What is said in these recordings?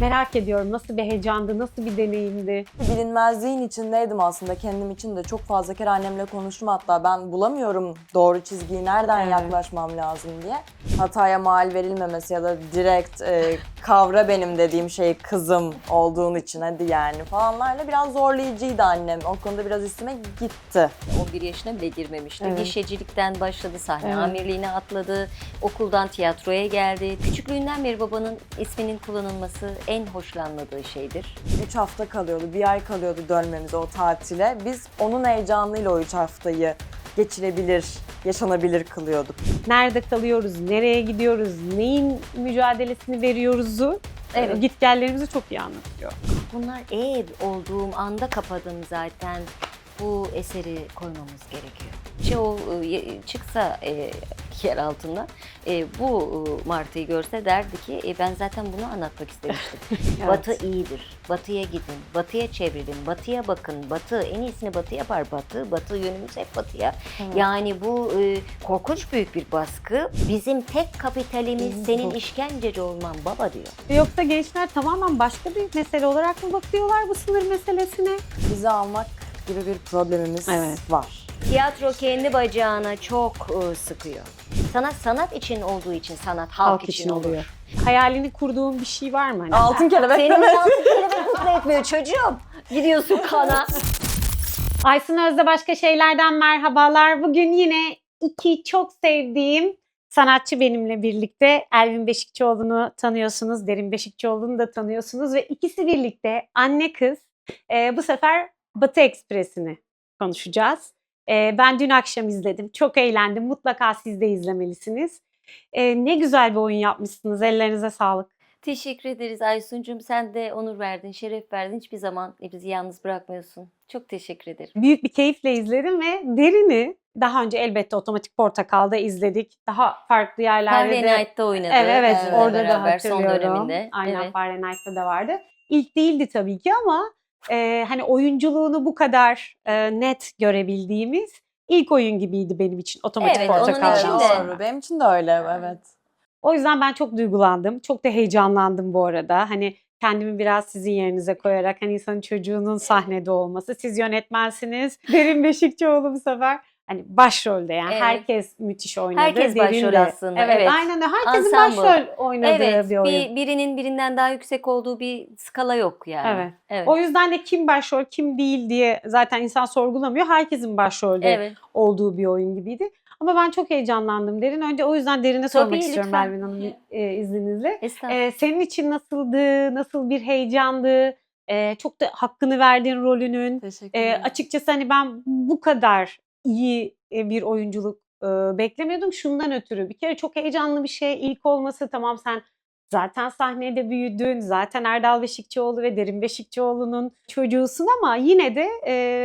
Merak ediyorum, nasıl bir heyecandı, nasıl bir deneyimdi? Bilinmezliğin içindeydim aslında. Kendim için de çok fazla kere annemle konuştum, hatta ben bulamıyorum doğru çizgiyi, nereden Evet. yaklaşmam lazım diye. Hataya mal verilmemesi ya da direkt kavra benim dediğim şey kızım olduğun için hadi yani falanlarla biraz zorlayıcıydı annem. O konuda biraz üstüme gitti. 11 yaşına bile girmemişti. Evet. Gişecilikten başladı, sahne Evet. amirliğine atladı, okuldan tiyatroya geldi. Küçüklüğünden beri babanın isminin kullanılması en hoşlanmadığı şeydir. 3 hafta kalıyordu, bir ay kalıyordu dönmemize o tatile. Biz onun heyecanıyla o 3 haftayı geçirebilir, yaşanabilir kılıyorduk. Nerede kalıyoruz, nereye gidiyoruz, neyin mücadelesini veriyoruzu, Evet. gitgellerimizi çok iyi anlatıyor. Bunlar olduğum anda kapadım zaten. Bu eseri koymamız gerekiyor. Çoğu çıksa yer altından bu martıyı görse derdi ki ben zaten bunu anlatmak istemiştim. Evet. Batı iyidir. Batıya gidin. Batıya çevrilin. Batıya bakın. Batı en iyisini Batı yapar. Batı yönümüz hep Batıya. Yani bu korkunç büyük bir baskı. Bizim tek kapitalimiz senin işkenceci olman baba diyor. Yoksa gençler tamamen başka bir mesele olarak mı bakıyorlar bu sınır meselesine? Bizi almak gibi bir problemimiz Evet. var. Tiyatro kendi bacağına çok sıkıyor. Sanat için olduğu için sanat halk için oluyor. Hayalini kurduğun bir şey var mı? Hani? Altın kelebek Senin demek. altın kelebek mutlu etmiyor çocuğum. Gidiyorsun kana. Aysun Öz'de başka şeylerden merhabalar. Bugün yine iki çok sevdiğim sanatçı benimle birlikte. Elvin Beşikçioğlu'nu tanıyorsunuz, Derin Beşikçioğlu'nu da tanıyorsunuz ve ikisi birlikte anne kız bu sefer Batı Ekspresi'ni konuşacağız. Ben dün akşam izledim, çok eğlendim. Mutlaka siz de izlemelisiniz. Ne güzel bir oyun yapmışsınız, ellerinize sağlık. Teşekkür ederiz Aysun'cum. Sen de onur verdin, şeref verdin. Hiçbir zaman bizi yalnız bırakmıyorsun. Çok teşekkür ederim. Büyük bir keyifle izledim ve Derin'i daha önce elbette Otomatik Portakal'da izledik. Daha farklı yerlerde de. Fahrenheit'te oynadı. Evet, bizimle orada da beraber son hatırlıyorum. döneminde. Aynen, Evet. Fahrenheit'te de vardı. İlk değildi tabii ki ama hani oyunculuğunu bu kadar net görebildiğimiz ilk oyun gibiydi benim için Otomatik Evet, onun Portakal'dan için de. sonra. Doğru. Benim için de öyle, evet. O yüzden ben çok duygulandım. Çok da heyecanlandım bu arada. Hani kendimi biraz sizin yerinize koyarak, hani insanın çocuğunun sahnede olması. Siz yönetmensiniz. Derin Beşikçioğlu bu sefer hani başrolde, yani Evet. herkes müthiş oynadı. Herkes Derin başrol de. aslında, Evet, evet. aynen öyle. Herkesin Ensemble. başrol oynadığı Evet, bir oyun. birinin birinden daha yüksek olduğu bir skala yok yani. Evet. O yüzden de kim başrol, kim değil diye zaten insan sorgulamıyor. Herkesin başrolde Evet. olduğu bir oyun gibiydi. Ama ben çok heyecanlandım Derin. Önce o yüzden Derin'e sormak Tabii, istiyorum lütfen. Elvin Hanım izninizle. Estağfurullah. Senin için nasıldı, nasıl bir heyecandı? Çok da hakkını verdiğin rolünün. Teşekkür ederim. Açıkçası hani ben bu kadar iyi bir oyunculuk beklemiyordum. Şundan ötürü, bir kere çok heyecanlı bir şey. İlk olması, tamam, sen zaten sahnede büyüdün. Zaten Erdal Beşikçioğlu ve Derin Beşikçioğlu'nun çocuğusun ama yine de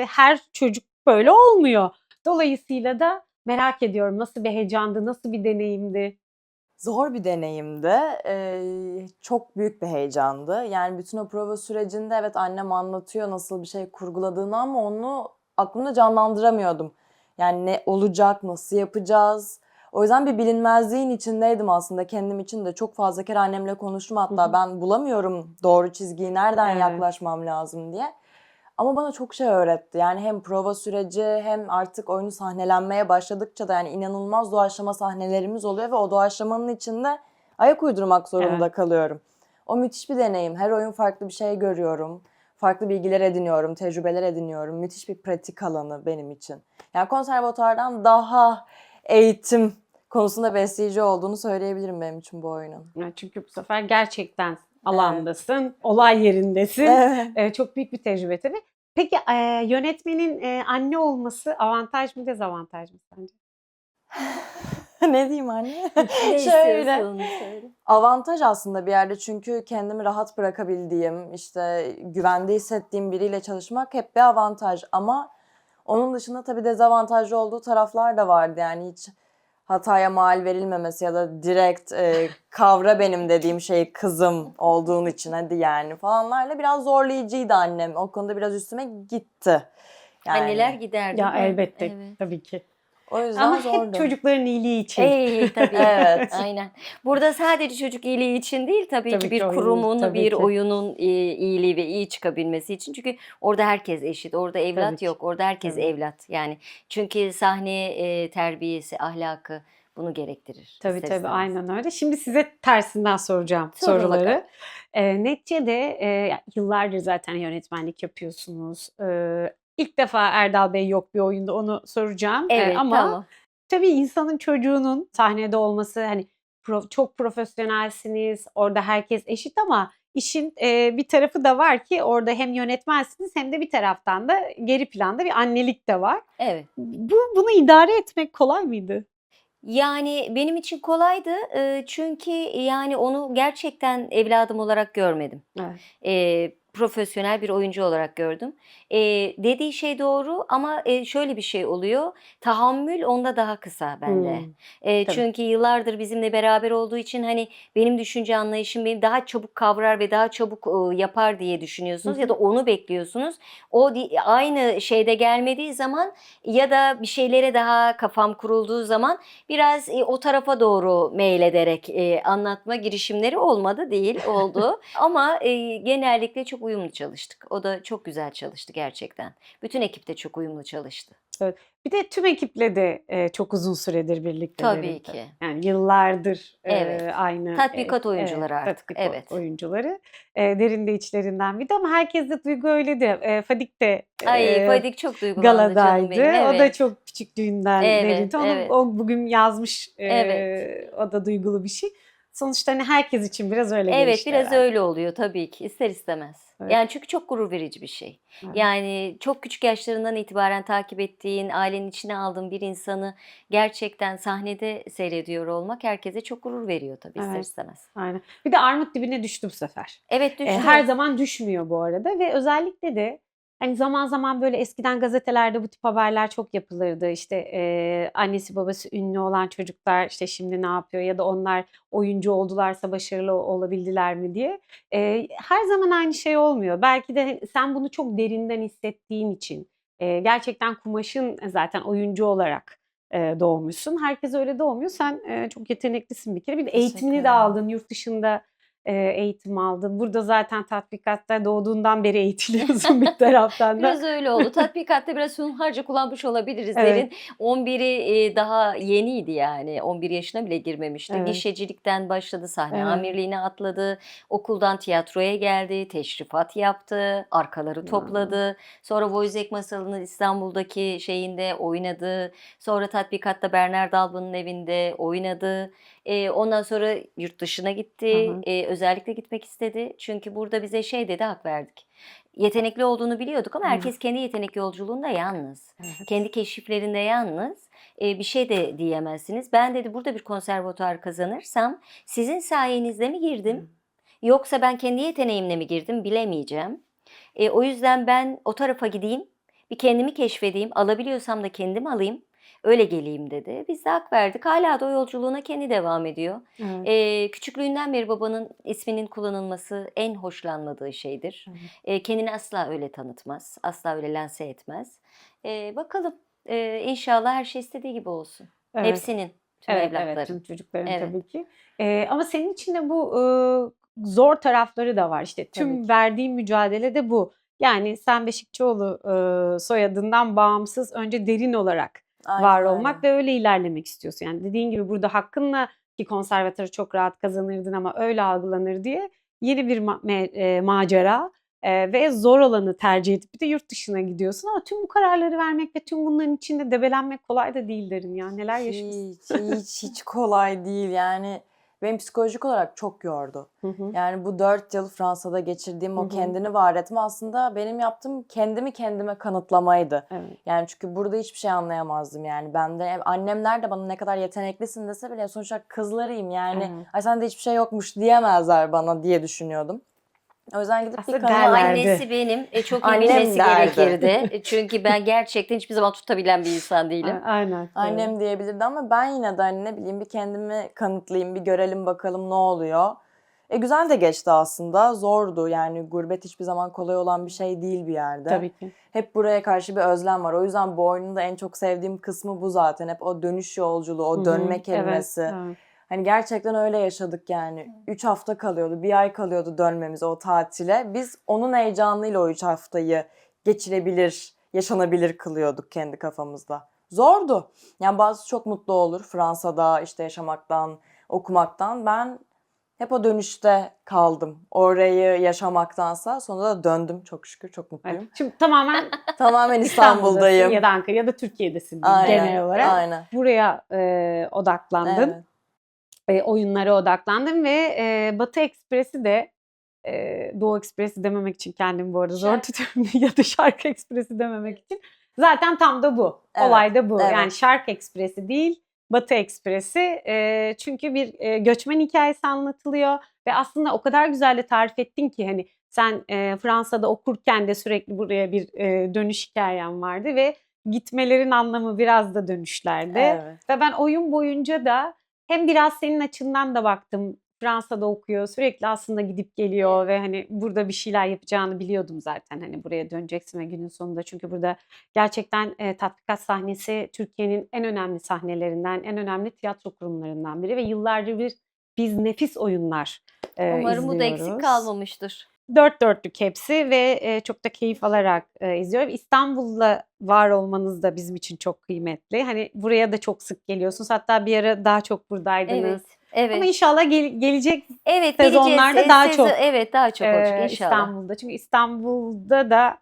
her çocuk böyle olmuyor. Dolayısıyla da merak ediyorum, nasıl bir heyecandı, nasıl bir deneyimdi? Zor bir deneyimdi. Çok büyük bir heyecandı. Yani bütün o prova sürecinde evet annem anlatıyor nasıl bir şey kurguladığını ama onu aklımda canlandıramıyordum. Yani ne olacak, nasıl yapacağız? O yüzden bir bilinmezliğin içindeydim aslında. Kendim için de çok fazla kere annemle konuştum, hatta ben bulamıyorum doğru çizgiyi, nereden Evet. yaklaşmam lazım diye. Ama bana çok şey öğretti. Yani hem prova süreci hem artık oyunu sahnelenmeye başladıkça da yani inanılmaz doğaçlama sahnelerimiz oluyor ve o doğaçlamanın içinde ayak uydurmak zorunda Evet. kalıyorum. O müthiş bir deneyim. Her oyun farklı bir şey görüyorum. Farklı bilgiler ediniyorum, tecrübeler ediniyorum. Müthiş bir pratik alanı benim için. Yani konservatuardan daha eğitim konusunda besleyici olduğunu söyleyebilirim benim için bu oyunun. Yani çünkü bu sefer gerçekten alandasın, olay yerindesin. Evet. Çok büyük bir tecrübe tabii. Peki yönetmenin anne olması avantaj mı, dezavantaj mı sence? Ne diyeyim anne? Ne istiyorsun onu söyle. Avantaj aslında bir yerde, çünkü kendimi rahat bırakabildiğim, işte güvende hissettiğim biriyle çalışmak hep bir avantaj. Ama onun dışında tabii dezavantajlı olduğu taraflar da vardı. Yani hiç hataya mal verilmemesi ya da direkt kavra benim dediğim şey kızım olduğun için hadi yani falanlarla biraz zorlayıcıydı annem. O konuda biraz üstüme gitti. Yani. Anneler gider değil Ya mi? elbette, Evet. tabii ki. O yüzden Ama hep zordu. çocukların iyiliği için. Tabii. Evet. Aynen. Burada sadece çocuk iyiliği için değil tabii Tabii ki ki bir oyunun, kurumun, tabii bir ki. oyunun iyiliği ve iyi çıkabilmesi için. Çünkü orada herkes eşit. Orada Tabii evlat ki. yok. Orada herkes Tabii. evlat. Yani çünkü sahne terbiyesi, ahlakı bunu gerektirir Tabii ister tabii istemez. aynen öyle. Şimdi size tersinden soracağım Sorun bakalım. soruları. Neticede yıllardır zaten yönetmenlik yapıyorsunuz. İlk defa Erdal Bey yok bir oyunda, onu soracağım. Evet, Ama tamam. tabii insanın çocuğunun sahnede olması, hani çok profesyonelsiniz, orada herkes eşit ama işin bir tarafı da var ki orada hem yönetmensiniz hem de bir taraftan da geri planda bir annelik de var. Evet. Bunu idare etmek kolay mıydı? Yani benim için kolaydı çünkü yani onu gerçekten evladım olarak görmedim. Evet. Profesyonel bir oyuncu olarak gördüm. Dediği şey doğru ama şöyle bir şey oluyor, tahammül onda daha kısa bende. Hımm. Tabii. Çünkü yıllardır bizimle beraber olduğu için hani benim düşünce anlayışım beni daha çabuk kavrar ve daha çabuk yapar diye Hı düşünüyorsunuz ya hı. da onu bekliyorsunuz. O aynı şeyde gelmediği zaman ya da bir şeylere daha kafam kurulduğu zaman biraz o tarafa doğru meylederek anlatma girişimleri olmadı değil, oldu. Ama genellikle çok uyumlu çalıştık. O da çok güzel çalıştı gerçekten. Bütün ekip de çok uyumlu çalıştı. Evet. Bir de tüm ekiple de çok uzun süredir birlikte Tabii derin. ki. Yani yıllardır Evet. aynı Tatbikat oyuncuları evet, artık. tatbikat Evet. oyuncuları. Derin de içlerinden biri ama herkes de Duygu öyle de. Fadik de Ay Fadik çok duygulandı canım galadaydı. benim. O da Evet. çok küçüklüğünden Evet, derindi. Onu evet. o bugün yazmış. Evet. O da duygulu bir şey. Sonuçta hani herkes için biraz öyle Evet, gelişti biraz herhalde. öyle oluyor tabii ki ister istemez. Evet. Yani çünkü çok gurur verici bir şey. Evet. Yani çok küçük yaşlarından itibaren takip ettiğin, ailenin içine aldığın bir insanı gerçekten sahnede seyrediyor olmak herkese çok gurur veriyor tabii ister Evet. istemez. Aynen. Bir de armut dibine düştü bu sefer. Evet Her düştü. zaman düşmüyor bu arada ve özellikle de hani zaman zaman böyle eskiden gazetelerde bu tip haberler çok yapılırdı. İşte annesi babası ünlü olan çocuklar işte şimdi ne yapıyor ya da onlar oyuncu oldularsa başarılı olabildiler mi diye. Her zaman aynı şey olmuyor. Belki de sen bunu çok derinden hissettiğin için gerçekten kumaşın zaten oyuncu olarak doğmuşsun. Herkes öyle doğmuyor. Sen çok yeteneklisin bir kere. Bir de Teşekkür eğitimini de ederim. aldın. Yurt dışında eğitim aldın. Burada zaten tatbikatta doğduğundan beri eğitiliyorsun bir taraftan da. Biraz öyle oldu. Tatbikatta biraz hunharca kullanmış olabiliriz. Evet. Derin 11'i daha yeniydi yani. 11 yaşına bile girmemişti. Evet. Gişecilikten başladı, sahne Evet. amirliğine atladı. Okuldan tiyatroya geldi, teşrifat yaptı, arkaları topladı. Sonra Voizek Masalı'nın İstanbul'daki şeyinde oynadı. Sonra tatbikatta Bernard Alba'nın evinde oynadı. Ondan sonra yurt dışına gitti. Hı hı. Özellikle gitmek istedi. Çünkü burada bize şey dedi, hak verdik. Yetenekli olduğunu biliyorduk ama Hı. herkes kendi yetenek yolculuğunda yalnız. Evet. Kendi keşiflerinde yalnız. Bir şey de diyemezsiniz. Ben dedi burada bir konservatuar kazanırsam sizin sayenizde mi girdim? Yoksa ben kendi yeteneğimle mi girdim bilemeyeceğim. O yüzden ben o tarafa gideyim. Bir kendimi keşfedeyim. Alabiliyorsam da kendim alayım. Öyle geleyim dedi. Biz de hak verdik. Hala da o yolculuğuna kendi devam ediyor. Evet. Küçüklüğünden beri babanın isminin kullanılması en hoşlanmadığı şeydir. Evet. Kendini asla öyle tanıtmaz. Asla öyle lanse etmez. Bakalım. İnşallah her şey istediği gibi olsun. Evet. Hepsinin, tüm Evet, evet, evlatların. tüm çocukların Evet. tabii ki. Ama senin için de bu zor tarafları da var. İşte Tabii tüm ki. verdiğin mücadele de bu. Yani sen Beşikçioğlu soyadından bağımsız önce derin olarak var Aynen olmak öyle. ve öyle ilerlemek istiyorsun. Yani dediğin gibi burada hakkınla ki konservatörü çok rahat kazanırdın ama öyle algılanır diye yeni bir macera ve zor olanı tercih edip bir de yurt dışına gidiyorsun ama tüm bu kararları vermek ve tüm bunların içinde debelenmek kolay da değil derin ya. Neler yaşamışsın? Hiç kolay değil. Yani beni psikolojik olarak çok yordu. Hı hı. Yani bu 4 yıl Fransa'da geçirdiğim Hı o hı. kendini var etme aslında benim yaptığım kendimi kendime kanıtlamaydı. Evet. Yani çünkü burada hiçbir şey anlayamazdım yani. Ben de annemler de bana ne kadar yeteneklisin dese bile sonuçta kızlarıyım yani. Evet. Ay sende hiçbir şey yokmuş diyemezler bana diye düşünüyordum. O yüzden gidip Aslında bir kanal Ama derlerdi. annesi benim. Çok iyi Annem bilmesi derdi. gerekirdi. Çünkü ben gerçekten hiçbir zaman tutabilen bir insan değilim. Aynen. Evet. Annem diyebilirdi ama ben yine de hani ne bileyim bir kendimi kanıtlayayım, bir görelim bakalım ne oluyor. Güzel de geçti aslında. Zordu. Yani gurbet hiçbir zaman kolay olan bir şey değil bir yerde. Tabii ki. Hep buraya karşı bir özlem var. O yüzden bu oyunun da en çok sevdiğim kısmı bu zaten. Hep o dönüş yolculuğu, o dönme Evet, kelimesi. evet. Hani gerçekten öyle yaşadık yani. 3 hafta kalıyordu, bir ay kalıyordu dönmemize o tatile. Biz onun heyecanıyla o 3 haftayı geçirebilir, yaşanabilir kılıyorduk kendi kafamızda. Zordu. Yani bazısı çok mutlu olur Fransa'da işte yaşamaktan, okumaktan. Ben hep o dönüşte kaldım. Orayı yaşamaktansa sonra da döndüm çok şükür, çok Evet. mutluyum. Şimdi tamamen Tamamen İstanbul'dasın İstanbul'dayım. ya da Ankara ya da Türkiye'desin diyeyim genel olarak. Aynen. Buraya odaklandın. Evet. Oyunlara odaklandım ve Batı Ekspresi de Doğu Ekspresi dememek için kendimi bu arada zor tutuyorum ya da Şarkı Ekspresi dememek için. Zaten tam da bu. Evet, Olay da bu. evet. Yani Şarkı Ekspresi değil, Batı Ekspresi. Çünkü bir göçmen hikayesi anlatılıyor ve aslında o kadar güzel de tarif ettin ki hani sen Fransa'da okurken de sürekli buraya bir dönüş hikayen vardı ve gitmelerin anlamı biraz da dönüşlerde. Evet. Ve ben oyun boyunca da hem biraz senin açından da baktım. Fransa'da okuyor. Sürekli aslında gidip geliyor ve hani burada bir şeyler yapacağını biliyordum zaten. Hani buraya döneceksin ve günün sonunda çünkü burada gerçekten tatbikat sahnesi Türkiye'nin en önemli sahnelerinden, en önemli tiyatro kurumlarından biri ve yıllardır biz nefis oyunlar Umarım bu da eksik izliyoruz. kalmamıştır. Dört dörtlük hepsi ve çok da keyif alarak izliyorum. İstanbul'da var olmanız da bizim için çok kıymetli. Hani buraya da çok sık geliyorsunuz. Hatta bir ara daha çok buradaydınız. Evet, Ama evet. inşallah gelecek Evet, sezonlarda geleceğiz. daha çok Evet, daha çok olacak inşallah. İstanbul'da. Çünkü İstanbul'da da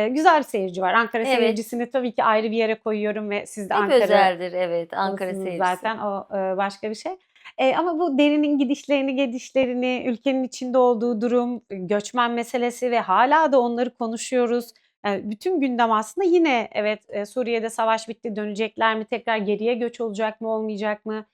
güzel bir seyirci var. Ankara Evet. seyircisini tabii ki ayrı bir yere koyuyorum ve siz de Hep Ankara özeldir, evet. Ankara olsunuz seyircisi. zaten o başka bir şey. Ama bu derinin gidişlerini, gelişlerini, ülkenin içinde olduğu durum, göçmen meselesi ve hala da onları konuşuyoruz. Bütün gündem aslında yine evet Suriye'de savaş bitti, dönecekler mi, tekrar geriye göç olacak mı, olmayacak mı?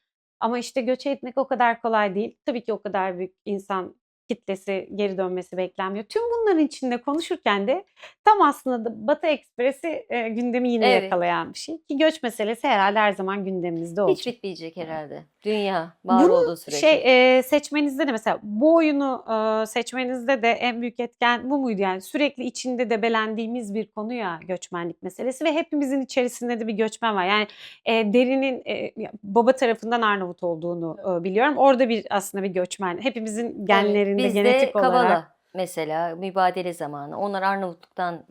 Ama işte göç etmek o kadar kolay değil. Tabii ki o kadar büyük insan kitlesi geri dönmesi beklenmiyor. Tüm bunların içinde konuşurken de tam aslında da Batı Ekspresi gündemi yine Evet. yakalayan bir şey. Ki göç meselesi herhalde her zaman gündemimizde Hiç olacak. bitmeyecek herhalde. Dünya var Bunu olduğu sürece. seçmenizde de mesela bu oyunu seçmenizde de en büyük etken bu muydu? Yani sürekli içinde debelendiğimiz bir konu ya göçmenlik meselesi ve hepimizin içerisinde de bir göçmen var. Yani Derin'in baba tarafından Arnavut olduğunu biliyorum. Orada bir aslında bir göçmen. Hepimizin Evet, genlerinde bizde genetik olarak. Kavala mesela mübadele zamanı. Onlar Arnavutluk'tan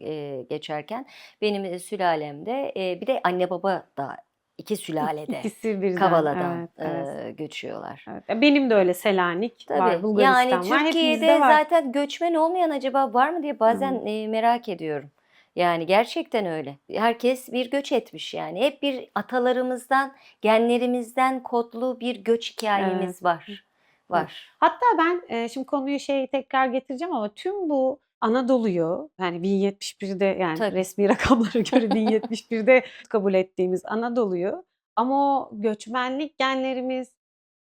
geçerken benim sülalemde bir de anne baba da iki sülalede İkisi birden. Kavala'dan Evet. göçüyorlar. Evet. Benim de öyle Selanik var, Tabii. Yani Bulgaristan var. Hepimizde Türkiye'de var. zaten göçmen olmayan acaba var mı diye bazen merak ediyorum. Yani gerçekten öyle. Herkes bir göç etmiş yani. Hep bir atalarımızdan, genlerimizden kodlu bir göç hikayemiz var. Var. Hatta ben şimdi konuyu tekrar getireceğim ama tüm bu Anadolu'yu yani 1071'de yani Tabii. resmi rakamlara göre 1071'de kabul ettiğimiz Anadolu'yu ama o göçmenlik genlerimiz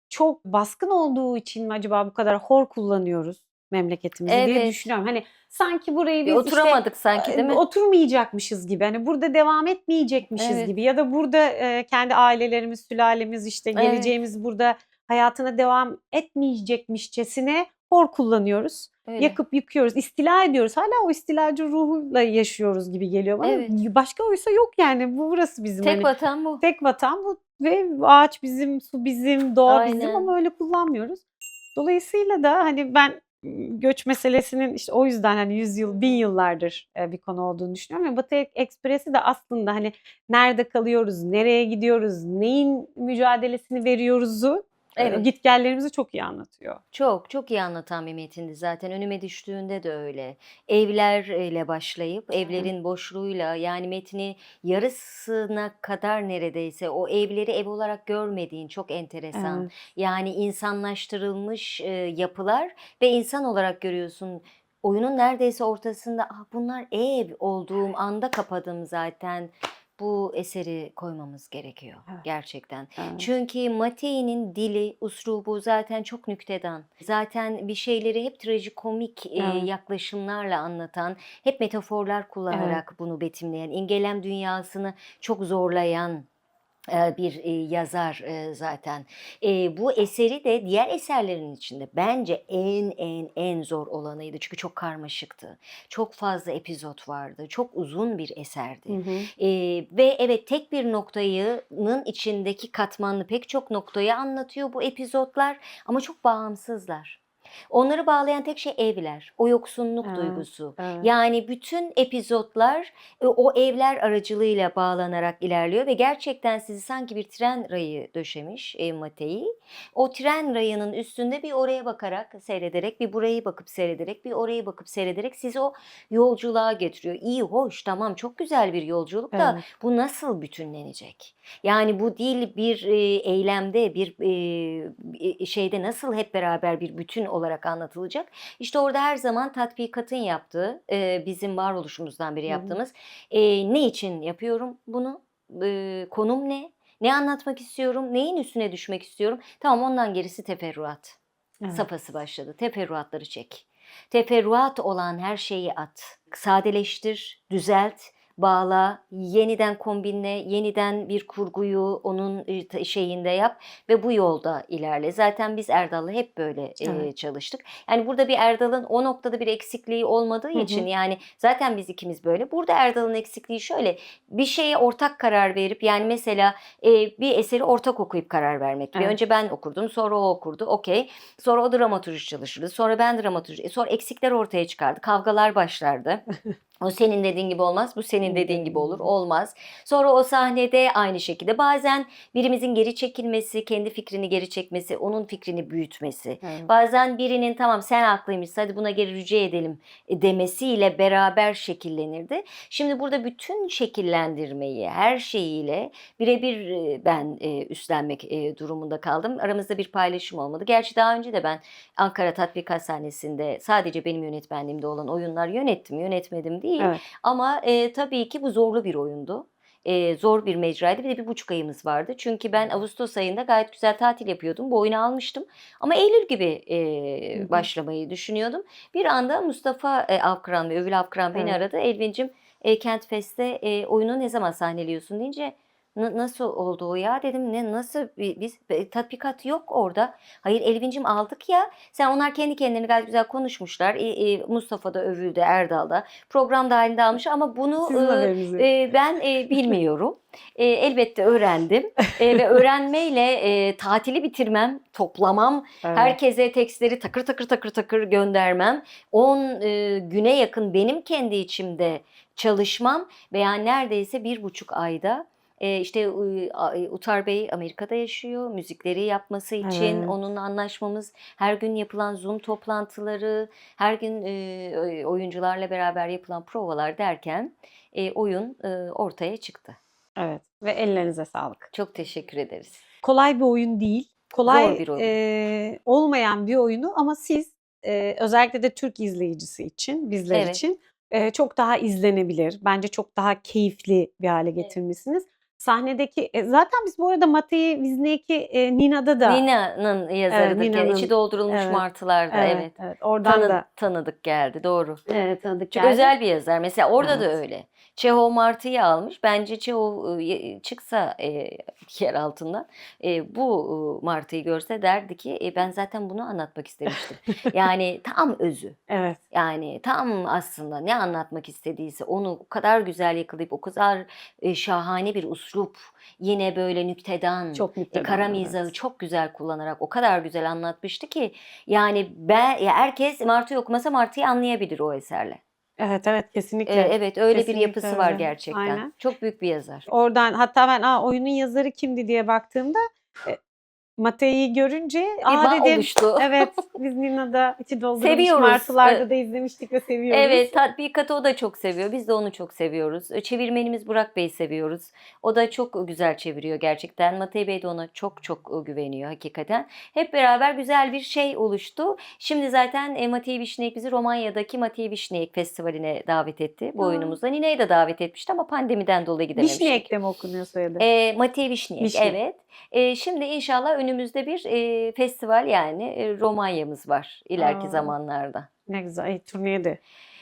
çok baskın olduğu için mi acaba bu kadar hor kullanıyoruz memleketimizi diye Evet. düşünüyorum. Hani sanki burayı Bir biz oturamadık sanki değil mi? oturmayacakmışız gibi. Hani burada devam etmeyecekmişiz Evet. gibi ya da burada kendi ailelerimiz, sülalemiz işte Evet. geleceğimiz burada hayatına devam etmeyecekmişçesine hor kullanıyoruz. Öyle. Yakıp yıkıyoruz, istila ediyoruz. Hala o istilacı ruhuyla yaşıyoruz gibi geliyor bana. Evet. Başka oysa yok yani. Burası bizim Tek hani vatan bu. tek vatan bu ve ağaç bizim, su bizim, doğa bizim Aynen. ama öyle kullanmıyoruz. Dolayısıyla da hani ben göç meselesinin işte o yüzden hani 100 yıl, 1000 yıllardır bir konu olduğunu düşünüyorum. Ve Batı Ekspresi de aslında hani nerede kalıyoruz, nereye gidiyoruz, neyin mücadelesini veriyoruzu Evet. gitgellerimizi çok iyi anlatıyor. Çok, çok iyi anlatan bir metindi zaten. Önüme düştüğünde de öyle. Evlerle başlayıp evlerin boşluğuyla yani metni yarısına kadar neredeyse o evleri ev olarak görmediğin çok enteresan. Evet. Yani insanlaştırılmış yapılar ve insan olarak görüyorsun. Oyunun neredeyse ortasında bunlar ev olduğum anda kapadım zaten. Bu eseri koymamız gerekiyor Evet. gerçekten. Evet. Çünkü Matei'nin dili, uslubu zaten çok nüktedan. Zaten bir şeyleri hep trajikomik Evet. yaklaşımlarla anlatan, hep metaforlar kullanarak bunu betimleyen, imgelem dünyasını çok zorlayan Bir yazar zaten. Bu eseri de diğer eserlerin içinde bence en zor olanıydı. Çünkü çok karmaşıktı. Çok fazla epizod vardı. Çok uzun bir eserdi. Hı hı. Ve evet tek bir noktayının içindeki katmanlı pek çok noktayı anlatıyor bu epizodlar ama çok bağımsızlar. Onları bağlayan tek şey evler, o yoksunluk Evet, duygusu. evet. Yani bütün epizodlar o evler aracılığıyla bağlanarak ilerliyor ve gerçekten sizi sanki bir tren rayı döşemiş Matei. O tren rayının üstünde bir oraya bakarak seyrederek, bir burayı bakıp seyrederek, bir orayı bakıp seyrederek sizi o yolculuğa getiriyor. İyi, hoş, tamam çok güzel bir yolculuk da Evet. bu nasıl bütünlenecek? Yani bu değil bir eylemde, bir şeyde nasıl hep beraber bir bütün olarak anlatılacak? İşte orada her zaman tatbikatın yaptığı, bizim varoluşumuzdan beri Hı hı. yaptığımız, ne için yapıyorum bunu? Konum ne? Ne anlatmak istiyorum? Neyin üstüne düşmek istiyorum? Tamam ondan gerisi teferruat. Evet. Safhası başladı. Teferruatları çek. Teferruat olan her şeyi at. Sadeleştir, düzelt, bağla, yeniden kombinle, yeniden bir kurguyu onun şeyinde yap ve bu yolda ilerle. Zaten biz Erdal'la hep böyle Evet. çalıştık. Yani burada bir Erdal'ın o noktada bir eksikliği olmadığı Hı için hı. yani zaten biz ikimiz böyle. Burada Erdal'ın eksikliği şöyle bir şeye ortak karar verip yani mesela bir eseri ortak okuyup karar vermek gibi. Evet. Önce ben okurdum, sonra o okurdu. Okey. Sonra o dramaturji çalışırdı. Sonra ben dramaturji. Sonra eksikler ortaya çıkardı. Kavgalar başlardı. O senin dediğin gibi olmaz, bu senin dediğin gibi olur, olmaz. Sonra o sahnede aynı şekilde bazen birimizin geri çekilmesi, kendi fikrini geri çekmesi, onun fikrini büyütmesi. Evet. Bazen birinin tamam sen haklıymışsın hadi buna geri rücu edelim demesiyle beraber şekillenirdi. Şimdi burada bütün şekillendirmeyi her şeyiyle birebir ben üstlenmek durumunda kaldım. Aramızda bir paylaşım olmadı. Gerçi daha önce de ben Ankara Tatbikat Sahnesi'nde sadece benim yönetmenliğimde olan oyunlar yönettim, yönetmedim değil. Evet. Ama tabii ki bu zorlu bir oyundu. Zor bir mecraydı. Bir de 1,5 ayımız vardı. Çünkü ben Ağustos ayında gayet güzel tatil yapıyordum. Bu oyunu almıştım. Ama Eylül gibi Hı hı. başlamayı düşünüyordum. Bir anda Mustafa Avkıran ve Övül Avkıran beni Evet. aradı. Elvin'cim Kent Fest'te oyunu ne zaman sahneliyorsun deyince nasıl oldu o ya dedim ne nasıl biz tatbikat yok orada. Hayır Elvin'cim aldık ya. Sen onlar kendi kendilerine gayet güzel konuşmuşlar. Mustafa da övüldü Erdal da. Program dahilinde almış ama bunu Sizin haberiniz yok. ben bilmiyorum. Elbette öğrendim. Ve öğrenmeyle tatili bitirmem, toplamam, Evet. herkese tekstleri takır takır takır takır göndermem. 10 güne yakın benim kendi içimde çalışmam veya neredeyse 1,5 ayda işte Utar Bey Amerika'da yaşıyor. Müzikleri yapması için Evet. onunla anlaşmamız, her gün yapılan Zoom toplantıları, her gün oyuncularla beraber yapılan provalar derken oyun ortaya çıktı. Evet. Ve ellerinize sağlık. Çok teşekkür ederiz. Kolay bir oyun değil. Zor Kolay bir oyun. olmayan bir oyunu ama siz özellikle de Türk izleyicisi için, bizler Evet. için çok daha izlenebilir. Bence çok daha keyifli bir hale Evet. getirmişsiniz. Sahnedeki zaten biz bu arada Matei Wisniewski Nina'da da Nina'nın yazarıdır. Nina'nın içi doldurulmuş evet, martılarda evet, evet. evet. Oradan da Tanıdık geldi doğru. evet, tanıdık Çünkü geldi. özel bir yazar. Mesela orada da Evet. öyle. Çehov Martı'yı almış. Bence Çehov çıksa yer altından bu Martı'yı görse derdi ki ben zaten bunu anlatmak istemiştim. Yani tam özü. Evet. Yani tam aslında ne anlatmak istediyse onu o kadar güzel yakalayıp o kadar şahane bir uslup yine böyle nüktedan, Çok nüktedan, kara evet. mizahı çok güzel kullanarak o kadar güzel anlatmıştı ki yani herkes Martı'yı okumasa Martı'yı anlayabilir o eserle. Evet, evet, kesinlikle. Evet öyle bir Kesinlikle yapısı var öyle. gerçekten. Aynen. Çok büyük bir yazar. Oradan hatta ben oyunun yazarı kimdi diye baktığımda Matei'yi görünce Bir bağ dedim oluştu. evet biz Nina'da içi doldurulmuş Seviyoruz. martılarda da izlemiştik ve seviyoruz. Evet, tatbikatı o da çok seviyor. Biz de onu çok seviyoruz. Çevirmenimiz Burak Bey'i seviyoruz. O da çok güzel çeviriyor gerçekten. Matei Bey de ona çok çok güveniyor hakikaten. Hep beraber güzel bir şey oluştu. Şimdi zaten Matei Vişneyek bizi Romanya'daki Matei Vişneyek Festivali'ne davet etti bu Aa. oyunumuzda. Nine'yi de davet etmişti ama pandemiden dolayı gidememiştik. Vişneyek'te mi okunuyor soyadı? Matei Vişneyek, Vişneyek. evet. Şimdi inşallah önümüzde bir festival yani Romanya'mız var ileriki Aa. zamanlarda. Ne güzel. Turneye de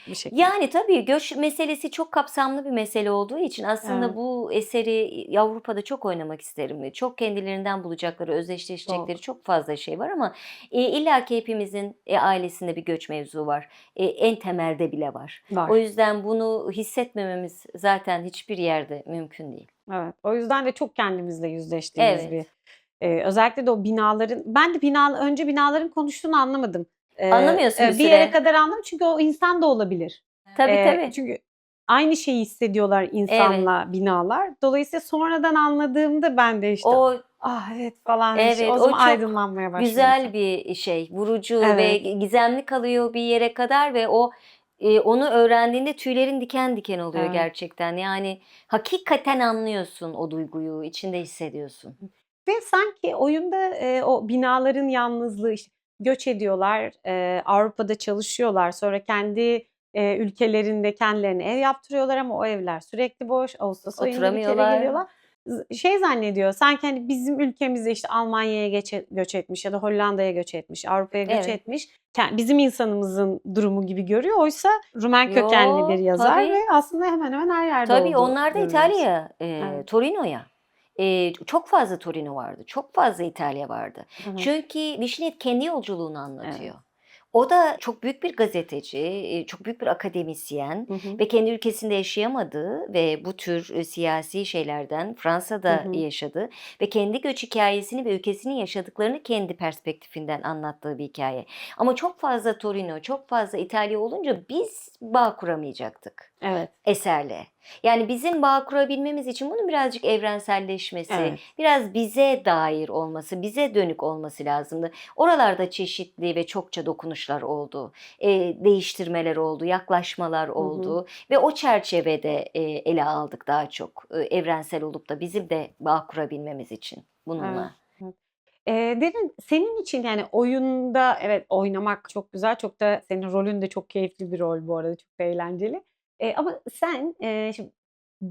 bir şekilde. Yani tabii göç meselesi çok kapsamlı bir mesele olduğu için aslında Evet. bu eseri Avrupa'da çok oynamak isterim. Çok kendilerinden bulacakları, özdeşleşecekleri çok fazla şey var ama illa ki hepimizin ailesinde bir göç mevzu var. En temelde bile var. Var. O yüzden bunu hissetmememiz zaten hiçbir yerde mümkün değil. Evet. O yüzden de çok kendimizle yüzleştiğimiz Evet. bir özellikle de o binaların ben de önce binaların konuştuğunu anlamadım. Anlamıyorsun bir Bir yere süre. kadar anladım çünkü o insan da olabilir. Tabii tabii. Çünkü aynı şeyi hissediyorlar insanla binalar. Dolayısıyla sonradan anladığımda ben de işte O evet falan işte, Evet, o o zaman çok aydınlanmaya başlıyor güzel insan. bir şey, vurucu ve Evet. gizemli kalıyor bir yere kadar ve onu öğrendiğinde tüylerin diken diken oluyor Evet. gerçekten. Yani hakikaten anlıyorsun o duyguyu, içinde hissediyorsun. Ve sanki oyunda o binaların yalnızlığı işte göç ediyorlar, Avrupa'da çalışıyorlar. Sonra kendi ülkelerinde kendilerine ev yaptırıyorlar ama o evler sürekli boş. Ağustos ayında bir kere Oturamıyorlar. geliyorlar. Şey zannediyor sanki hani bizim ülkemizde işte Almanya'ya göç etmiş ya da Hollanda'ya göç etmiş, Avrupa'ya göç Evet. etmiş. Bizim insanımızın durumu gibi görüyor. Oysa Rumen kökenli bir Yo, yazar ve tabii. aslında hemen hemen her yerde Tabii olduğu onlar da görüyoruz. İtalya'ya, Evet. Torino'ya. Çok fazla Torino vardı, çok fazla İtalya vardı. Hı hı. Çünkü Vişnet kendi yolculuğunu Evet. anlatıyor. O da çok büyük bir gazeteci, çok büyük bir akademisyen Hı hı. ve kendi ülkesinde yaşayamadı ve bu tür siyasi şeylerden Hı Fransa'da hı. yaşadı ve kendi göç hikayesini ve ülkesinin yaşadıklarını kendi perspektifinden anlattığı bir hikaye. Ama çok fazla Torino, çok fazla İtalya olunca biz bağ kuramayacaktık Evet. eserle. Yani bizim bağ kurabilmemiz için bunun birazcık evrenselleşmesi, Evet. biraz bize dair olması, bize dönük olması lazımdı. Oralarda çeşitli ve çokça dokunuşlar oldu, değiştirmeler oldu, yaklaşmalar Hı hı. oldu ve o çerçevede ele aldık daha çok evrensel olup da bizim de bağ kurabilmemiz için Evet. bununla. Evet. Derin, senin için yani oyunda evet oynamak çok güzel, çok da senin rolün de çok keyifli bir rol bu arada, çok da eğlenceli. Ama sen şimdi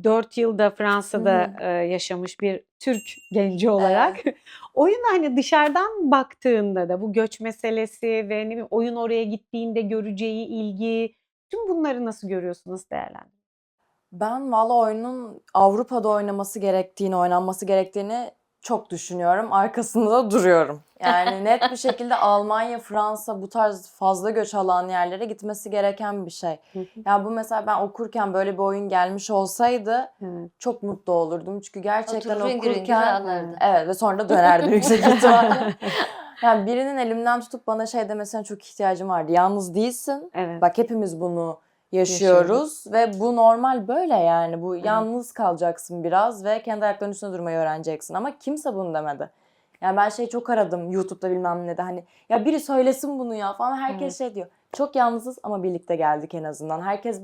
4 yılda Hı Fransa'da hı. yaşamış bir Türk genci olarak Evet. oyuna hani dışarıdan baktığında da bu göç meselesi ve ne bileyim oyun oraya gittiğinde göreceği ilgi, tüm bunları nasıl görüyorsun, nasıl değerlendiriyorsun? Ben valla oyunun Avrupa'da oynanması gerektiğini çok düşünüyorum. Arkasında da duruyorum. Yani net bir şekilde Almanya, Fransa bu tarz fazla göç alan yerlere gitmesi gereken bir şey. Hı hı. Yani bu mesela ben okurken böyle bir oyun gelmiş olsaydı Evet. çok mutlu olurdum. Çünkü gerçekten Oturur hüngür hüngür okurken ağlardı. evet ve sonra da dönerdim yüksek ihtimalle. Yani birinin elimden tutup bana şey demesine çok ihtiyacım vardı. Yalnız değilsin. Evet. Bak hepimiz bunu Yaşıyoruz. yaşıyoruz ve bu normal böyle yani. Bu Evet. yalnız kalacaksın biraz ve kendi ayaklarının üstünde durmayı öğreneceksin. Ama kimse bunu demedi. Yani ben şeyi çok aradım YouTube'da bilmem ne de hani ya biri söylesin bunu ya falan. Herkes şey diyor. Çok yalnızız ama birlikte geldik en azından. Herkes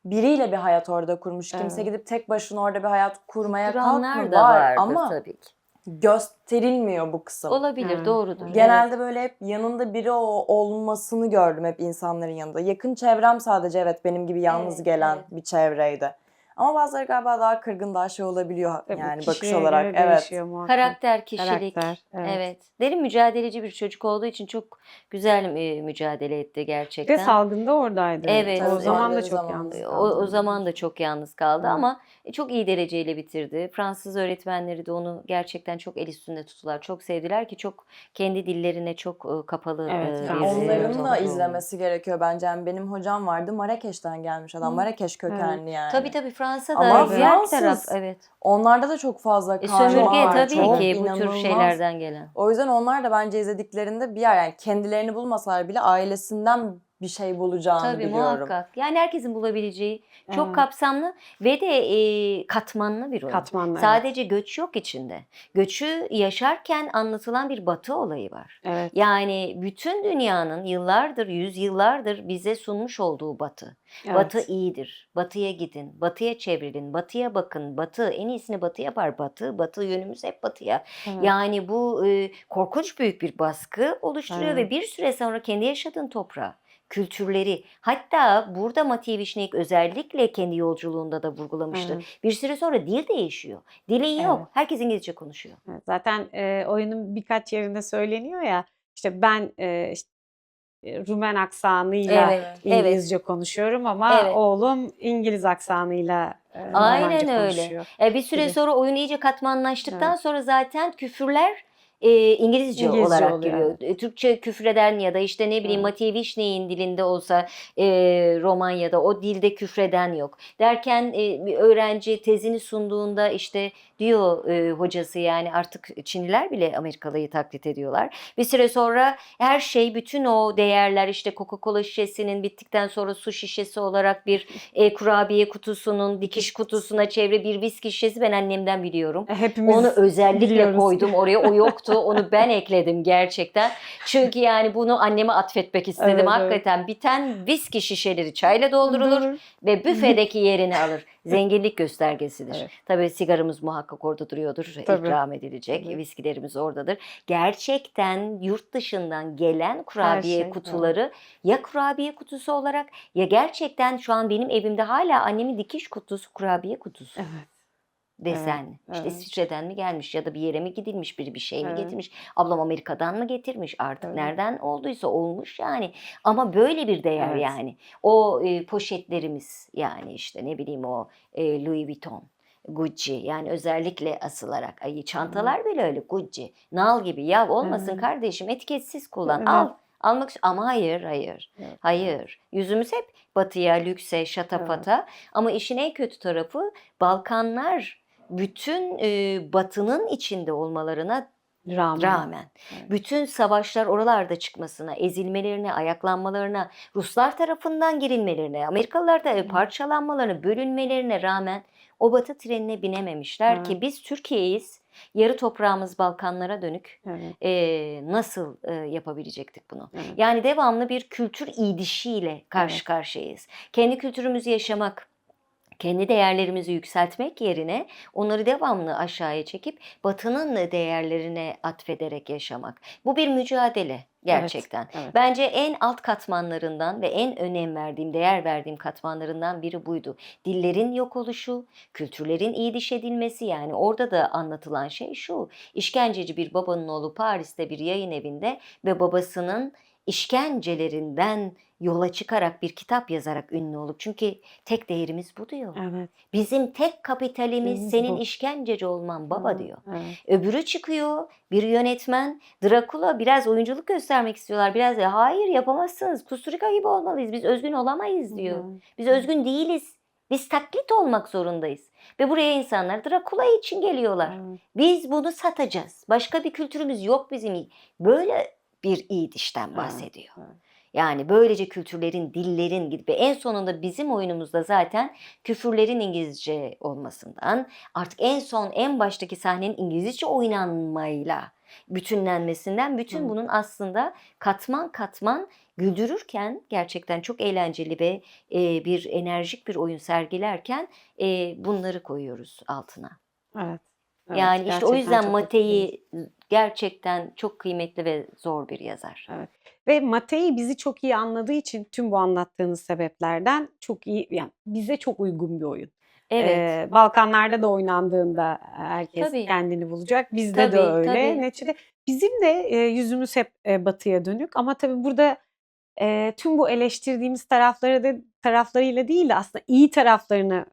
biriyle bir hayat orada kurmuş. Kimse Evet. gidip tek başına orada bir hayat kurmaya Kuranlar kalkmıyor. da Var vardır ama tabii ki. gösterilmiyor bu kısım. Olabilir, Evet. doğrudur. Evet. Genelde böyle hep yanında biri olmasını gördüm hep insanların yanında. Yakın çevrem sadece evet benim gibi yalnız Evet, gelen evet. bir çevreydi. Ama bazıları galiba daha kırgın, daha şey olabiliyor Tabii yani bakış kişiye olarak. göre Evet. değişiyor muhakkak. Karakter, kişilik. Karakter, evet. Evet. Derin mücadeleci bir çocuk olduğu için çok güzel mücadele etti Ve gerçekten. salgında oradaydı. Evet, O Tabii zaman da pandemi çok zamanı. yalnız o kaldı. zaman da çok yalnız kaldı Evet. ama çok iyi dereceyle bitirdi. Fransız öğretmenleri de onu gerçekten çok el üstünde tuttular. Çok sevdiler ki çok kendi dillerine çok kapalı Evet, bir Fransız Onların da toplum. izlemesi gerekiyor bence. Yani benim hocam vardı Marrakeş'ten gelmiş adam. Hı. Marrakeş kökenli yani. Tabii Fransa'da Ama diğer taraf Fransız. evet. Onlarda da çok fazla karma Sömürge var. tabii Çok ki bu tür inanılmaz. şeylerden gelen. O yüzden onlar da bence izlediklerinde bir yer yani kendilerini bulmasalar bile ailesinden bir şey bulacağını Tabii biliyorum. muhakkak. Yani herkesin bulabileceği çok Evet. kapsamlı ve de katmanlı bir oyun. Katmanlı, evet. Sadece göç yok içinde. Göçü yaşarken anlatılan bir batı olayı var. Evet. Yani bütün dünyanın yıllardır, yüzyıllardır bize sunmuş olduğu batı. Evet. Batı iyidir. Batıya gidin, batıya çevrilin, batıya bakın. Batı en iyisini batı yapar. Batı yönümüz hep batıya. Evet. Yani bu korkunç büyük bir baskı oluşturuyor Evet. ve bir süre sonra kendi yaşadığın toprağı, kültürleri, hatta burada Matiye Vişnek özellikle kendi yolculuğunda da vurgulamıştı. Evet. Bir süre sonra dil değişiyor. Dilin yok. Evet. Herkes İngilizce konuşuyor. Evet. Zaten oyunun birkaç yerinde söyleniyor ya işte ben işte Rumen aksanıyla Evet, İngilizce konuşuyorum ama Evet. oğlum İngiliz aksanıyla Aynen Romanca öyle. konuşuyor. Bir süre gibi. sonra oyun iyice katmanlaştıktan Evet. sonra zaten küfürler İngilizce İngilizce olarak oluyor, giriyor. Türkçe küfreden ya da işte ne bileyim Evet. Matiye Vişne'in dilinde olsa Romanya'da o dilde küfreden yok. Derken bir öğrenci tezini sunduğunda işte diyor hocası, yani artık Çinliler bile Amerikalı'yı taklit ediyorlar. Bir süre sonra her şey, bütün o değerler, işte Coca-Cola şişesinin bittikten sonra su şişesi olarak bir kurabiye kutusunun dikiş kutusuna çevre bir viski şişesi, ben annemden biliyorum. Hepimiz Onu özellikle biliyoruz. koydum oraya. O yoktu. Onu ben ekledim gerçekten. Çünkü yani bunu anneme atfetmek istedim. Evet, evet. Hakikaten biten viski şişeleri çayla doldurulur Dur. ve büfedeki yerini alır. Zenginlik göstergesidir. Evet. Tabii sigaramız muhakkak orada duruyordur. Tabii. İkram edilecek. Tabii. Viskilerimiz oradadır. Gerçekten yurt dışından gelen kurabiye şey, kutuları ya kurabiye kutusu olarak ya gerçekten şu an benim evimde hala annemin dikiş kutusu kurabiye kutusu. Evet. Desenli. İşte evet. İsviçre'den mi gelmiş ya da bir yere mi gidilmiş, bir şey mi Evet. getirmiş. Ablam Amerika'dan mı getirmiş, artık Evet. nereden olduysa olmuş yani. Ama böyle bir değer Evet. yani. O poşetlerimiz, yani işte ne bileyim o Louis Vuitton, Gucci, yani özellikle asılarak. Çantalar bile öyle Gucci. Nal gibi, ya olmasın Evet. kardeşim, etiketsiz kullan. Evet. Al. Almak ama hayır. Evet. Hayır. Yüzümüz hep batıya, lükse, şatafata. Ama işin en kötü tarafı Balkanlar bütün batının içinde olmalarına rağmen, Evet. bütün savaşlar oralarda çıkmasına, ezilmelerine, ayaklanmalarına, Ruslar tarafından girilmelerine, Amerikalılar da parçalanmalarına, bölünmelerine rağmen o batı trenine binememişler ki Evet. biz Türkiye'yiz. Yarı toprağımız Balkanlara dönük. Evet. Nasıl yapabilecektik bunu? Evet. Yani devamlı bir kültür idişiyle karşı karşıyayız. Kendi kültürümüzü yaşamak, kendi değerlerimizi yükseltmek yerine onları devamlı aşağıya çekip batının değerlerine atfederek yaşamak. Bu bir mücadele gerçekten. Evet. Bence en alt katmanlarından ve en önem verdiğim, değer verdiğim katmanlarından biri buydu. Dillerin yok oluşu, kültürlerin iyi diş edilmesi, yani orada da anlatılan şey şu: işkenceci bir babanın oğlu Paris'te bir yayın evinde ve babasının işkencelerinden yola çıkarak bir kitap yazarak ünlü olup, çünkü tek değerimiz bu diyor. Evet. Bizim tek kapitalimiz Değerimiz senin bu. işkenceci olman baba diyor. Evet. Öbürü çıkıyor, bir yönetmen, Drakula, biraz oyunculuk göstermek istiyorlar. Biraz hayır yapamazsınız, Kusturika gibi olmalıyız, biz özgün olamayız diyor. Evet. Biz özgün değiliz. Biz taklit olmak zorundayız. Ve buraya insanlar Drakula için geliyorlar. Evet. Biz bunu satacağız. Başka bir kültürümüz yok bizim. Böyle bir iyi dişten bahsediyor. Evet. Yani böylece kültürlerin, dillerin gidip en sonunda bizim oyunumuzda zaten küfürlerin İngilizce olmasından, artık en son en baştaki sahnenin İngilizce oynanmayla bütünlenmesinden, bütün Evet. bunun aslında katman katman güldürürken, gerçekten çok eğlenceli ve bir enerjik bir oyun sergilerken bunları koyuyoruz altına. Evet. Yani işte Gerçekten o yüzden çok Mate'yi gerçekten çok kıymetli ve zor bir yazar. Evet. Ve Matei bizi çok iyi anladığı için tüm bu anlattığınız sebeplerden çok iyi, yani bize çok uygun bir oyun. Evet. Balkanlarda da oynandığında herkes Tabii. kendini bulacak. Bizde de Tabii, öyle. tabii. Neticede bizim de yüzümüz hep batıya dönük ama tabii burada tüm bu eleştirdiğimiz taraflarıyla değil de aslında iyi taraflarını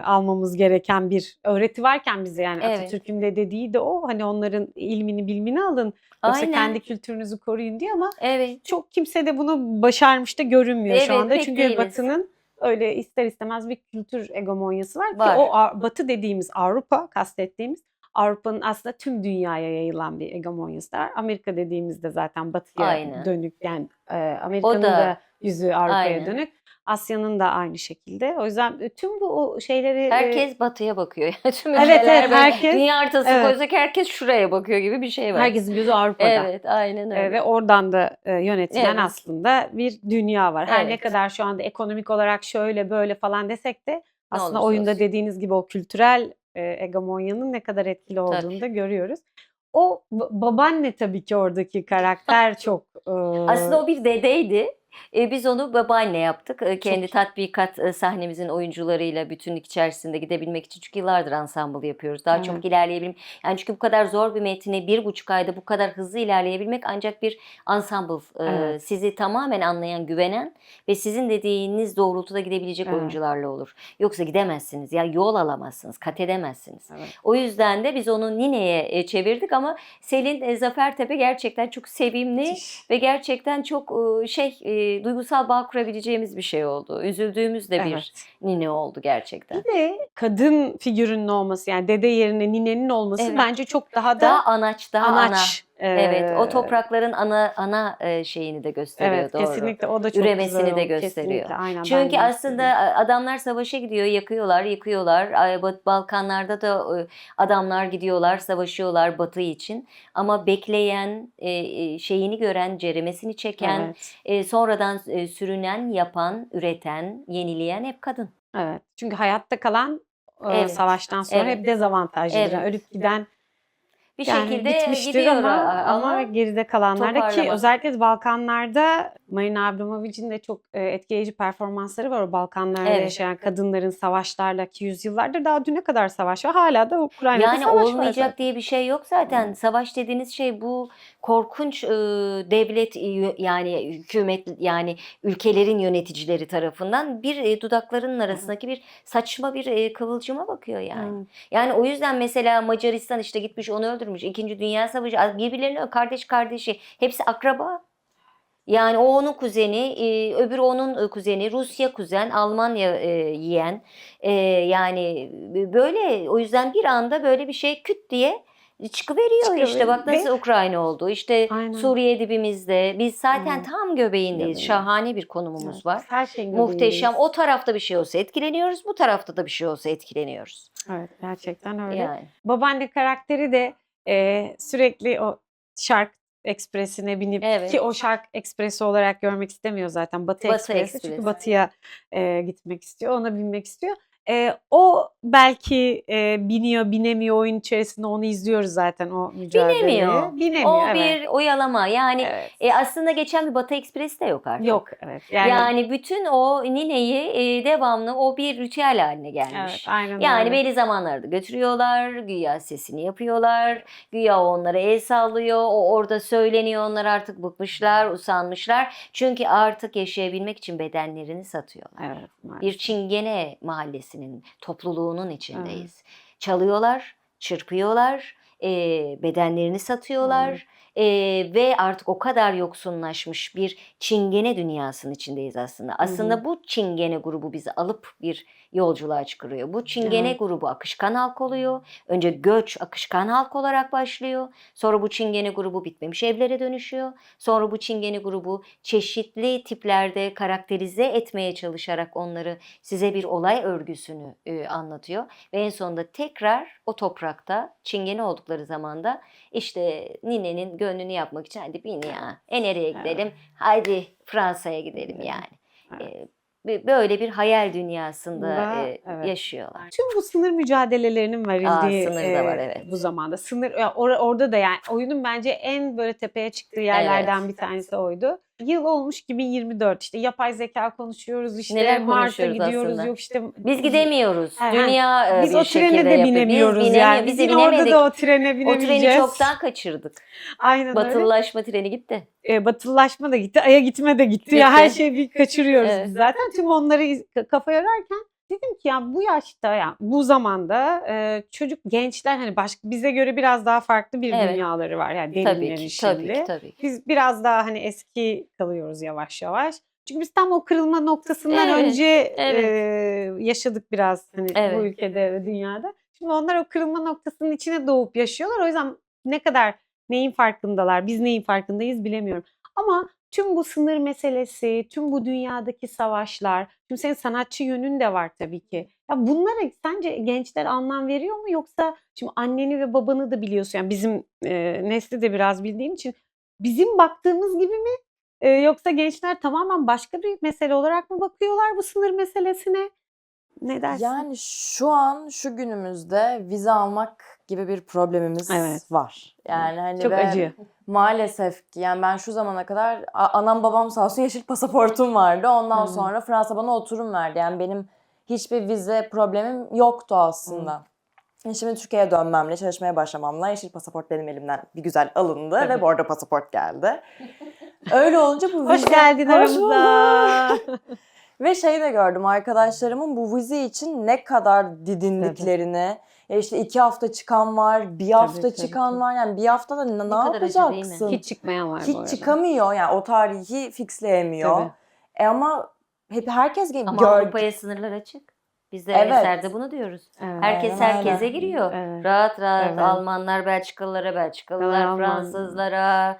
almamız gereken bir öğreti varken bize, yani Evet. Atatürk'ün de dediği de o, hani onların ilmini bilmini alın, yoksa Aynen. kendi kültürünüzü koruyun diye, ama Evet. çok kimse de bunu başarmış da görünmüyor şu Evet, anda. pek Çünkü değiliz. Batı'nın öyle ister istemez bir kültür hegemonyası var ki Var. o Batı dediğimiz Avrupa, kastettiğimiz Avrupa'nın aslında tüm dünyaya yayılan bir hegemonyası var. Amerika dediğimizde zaten Batı'ya Aynen. dönük, yani O Amerika'nın da da yüzü Avrupa'ya aynen. dönük. Asya'nın da aynı şekilde. O yüzden tüm bu şeyleri Herkes batıya bakıyor. Tüm Evet, ülkeler evet, böyle herkes, dünya haritası evet. koysak herkes şuraya bakıyor gibi bir şey var. herkesin gözü Avrupa'da. Evet, aynen öyle. Ve oradan da yönetilen Evet. aslında bir dünya var. Her ne Evet. kadar şu anda ekonomik olarak şöyle böyle falan desek de aslında olursa oyunda olsun. dediğiniz gibi o kültürel hegemonyanın ne kadar etkili olduğunu da görüyoruz. O babaanne tabii ki oradaki karakter çok Aslında o bir dedeydi. Biz onu babaanne yaptık. Kendi iyi. tatbikat sahnemizin oyuncularıyla bütünlük içerisinde gidebilmek için. Çünkü yıllardır ensemble yapıyoruz. Daha Evet. çabuk ilerleyebilmek. Yani çünkü bu kadar zor bir metni 1,5 ayda bu kadar hızlı ilerleyebilmek ancak bir ensemble. Evet. Sizi tamamen anlayan, güvenen ve sizin dediğiniz doğrultuda gidebilecek Evet. oyuncularla olur. Yoksa gidemezsiniz. Ya yol alamazsınız, kat edemezsiniz. Evet. O yüzden de biz onu Nine'ye çevirdik ama Selin Zafertepe gerçekten çok sevimli Müthiş. ve gerçekten çok duygusal bağ kurabileceğimiz bir şey oldu. Üzüldüğümüz de bir Evet. Nine oldu gerçekten. Bir de kadın figürünün olması, yani dede yerine ninenin olması Evet. bence çok daha da Daha anaç, daha ana. anaç. Evet, o toprakların ana şeyini de gösteriyor, Evet, doğru. kesinlikle o da çok Üremesini güzel de oldu. gösteriyor. Kesinlikle, aynen, ben Çünkü de aslında hissediyorum. adamlar savaşa gidiyor, yakıyorlar, yıkıyorlar. Balkanlarda da adamlar gidiyorlar, savaşıyorlar Batı için. Ama bekleyen, şeyini gören, ceremesini çeken, Evet, sonradan sürünen, yapan, üreten, yenileyen hep kadın. evet. Çünkü hayatta kalan Evet, savaştan sonra hep evet, dezavantajlıdır. Yani evet. ölüp giden Bir yani şekilde gitmiştir gidiyor ama ama geride kalanlar da, ki toparlamak. özellikle Balkanlarda Marina Abramovic'in de çok etkileyici performansları var. O Balkanlarda Evet. yaşayan kadınların savaşlarla, ki yüzyıllardır daha düne kadar savaş var. Hala da Ukrayna'da Yani savaş var olmayacak zaten. diye bir şey yok zaten. Savaş dediğiniz şey bu korkunç devlet yani hükümet yani ülkelerin yöneticileri tarafından bir dudaklarının arasındaki bir saçma bir kıvılcıma bakıyor yani. Evet. Yani o yüzden mesela Macaristan işte gitmiş onu öldürmüş. İkinci Dünya Savaşı birbirlerine kardeş kardeşi hepsi akraba. Yani o onun kuzeni, öbürü onun kuzeni, Rusya kuzen, Almanya yeğen. Yani böyle o yüzden bir anda böyle bir şey küt diye çıkıveriyor işte. Bak Ve nasıl Ukrayna oldu. İşte aynen. Suriye dibimizde. Biz zaten Evet. tam göbeğindeyiz. Göbeğinde. Şahane bir Evet. konumumuz Biz var. her şeyin Muhteşem. göbeğindeyiz. O tarafta bir şey olsa etkileniyoruz. Bu tarafta da bir şey olsa etkileniyoruz. Evet, gerçekten öyle. Yani. Babaanne karakteri de sürekli o Şark Ekspresi'ne binip, ki Evet. o Şark Ekspresi olarak görmek istemiyor zaten. Batı Batı Ekspresi. Çünkü Ekspresi. batıya gitmek istiyor. Ona binmek istiyor. O belki biniyor, binemiyor, oyun içerisinde onu izliyoruz zaten, o mücadeleyi. Binemiyor. Binemiyor, O evet. bir oyalama. Yani Evet. aslında geçen bir Batı Ekspresi de yok artık. Yok, evet. Yani bütün o nineyi devamlı o bir ritüel haline Evet, gelmiş. aynen Yani öyle. belli zamanlarda götürüyorlar, güya sesini yapıyorlar, güya onlara el sallıyor, o orada söyleniyor, onlar artık bıkmışlar, usanmışlar. Çünkü artık yaşayabilmek için bedenlerini satıyorlar. Evet, Bir maalesef. Çingene mahallesinin, topluluğunun içindeyiz. Çalıyorlar, çırpıyorlar, bedenlerini satıyorlar. Ve artık o kadar yoksunlaşmış bir Çingene dünyasının içindeyiz aslında. Aslında bu Çingene grubu bizi alıp bir yolculuğa çıkarıyor. Bu Çingene Evet. grubu akışkan halk oluyor. Önce göç akışkan halk olarak başlıyor. Sonra bu Çingene grubu bitmemiş evlere dönüşüyor. Sonra bu Çingene grubu çeşitli tiplerde karakterize etmeye çalışarak onları size bir olay örgüsünü anlatıyor. Ve en sonunda tekrar o toprakta Çingene oldukları zamanda işte ninenin gönlünü yapmak için hadi bin ya. Nereye gidelim? Haydi Fransa'ya gidelim yani. Evet. Böyle bir hayal dünyasında Evet. yaşıyorlar. Tüm bu sınır mücadelelerinin verildiği Sınır da var, evet. bu zamanda. Sınır orada da, yani oyunun bence en böyle tepeye çıktığı yerlerden Evet. bir tanesi oydu. Yıl olmuş 2024, işte yapay zeka konuşuyoruz, işte Neler Mars'a konuşuyoruz gidiyoruz, aslında? yok işte Biz gidemiyoruz. He, he. Dünya Biz bir o şekilde trene de yapıyor. binemiyoruz Biz yani. Biz Biz yine orada da o trene O treni binemeyeceğiz. çoktan kaçırdık. Aynen öyle. Batılılaşma treni gitti. Batılılaşma da gitti, Ay'a gitme de gitti. Ya Gitti. her şeyi bir kaçırıyoruz Evet. biz zaten. Tüm onları kafa yorarken dedim ki ya bu yaşta, ya bu zamanda çocuk gençler hani bize göre biraz daha farklı bir Evet. dünyaları var. Yani Tabii derinlerin ki, şimdi. tabii ki, tabii ki. Biz biraz daha hani eski kalıyoruz yavaş yavaş. Çünkü biz tam o kırılma noktasından Evet, önce evet. yaşadık biraz hani bu Evet. ülkede ve dünyada. Şimdi onlar o kırılma noktasının içine doğup yaşıyorlar. O yüzden ne kadar neyin farkındalar, biz neyin farkındayız bilemiyorum. Ama tüm bu sınır meselesi, tüm bu dünyadaki savaşlar, şimdi senin sanatçı yönün de var tabii ki. Ya bunlara sence gençler anlam veriyor mu, yoksa şimdi anneni ve babanı da biliyorsun, yani bizim nesli de biraz bildiğin için bizim baktığımız gibi mi? Yoksa gençler tamamen başka bir mesele olarak mı bakıyorlar bu sınır meselesine? Ne dersin? Yani şu an şu günümüzde vize almak gibi bir problemimiz Evet. var. Yani hani Çok ve acı. maalesef ki yani ben şu zamana kadar anam babam sağ olsun yeşil pasaportum vardı. Ondan Evet. sonra Fransa bana oturum verdi. Yani benim hiçbir vize problemim yoktu aslında. Şimdi Türkiye'ye dönmemle, çalışmaya başlamamla yeşil pasaport benim elimden bir güzel alındı Tabii. ve bordo pasaport geldi. Öyle olunca bu Hoş vize... geldin Hoş aramıza. Ve şey de gördüm, arkadaşlarımın bu vize için ne kadar didindiklerini. Ya işte 2 hafta çıkan var, bir hafta tabii, çıkan tabii. var. Yani bir haftada ne kadar acı değil mi? yapacaksın? Hiç çıkmayan var bu Hiç arada. çıkamıyor yani, o tarihi fixleyemiyor. Tabii. Ama herkes Ama Avrupa'ya sınırlar açık. Biz de Evet. eserde bunu diyoruz. Evet. Herkes Aynen herkese öyle. giriyor. Evet. Rahat rahat Evet. Almanlar, Belçikalılar, Alman. Fransızlara,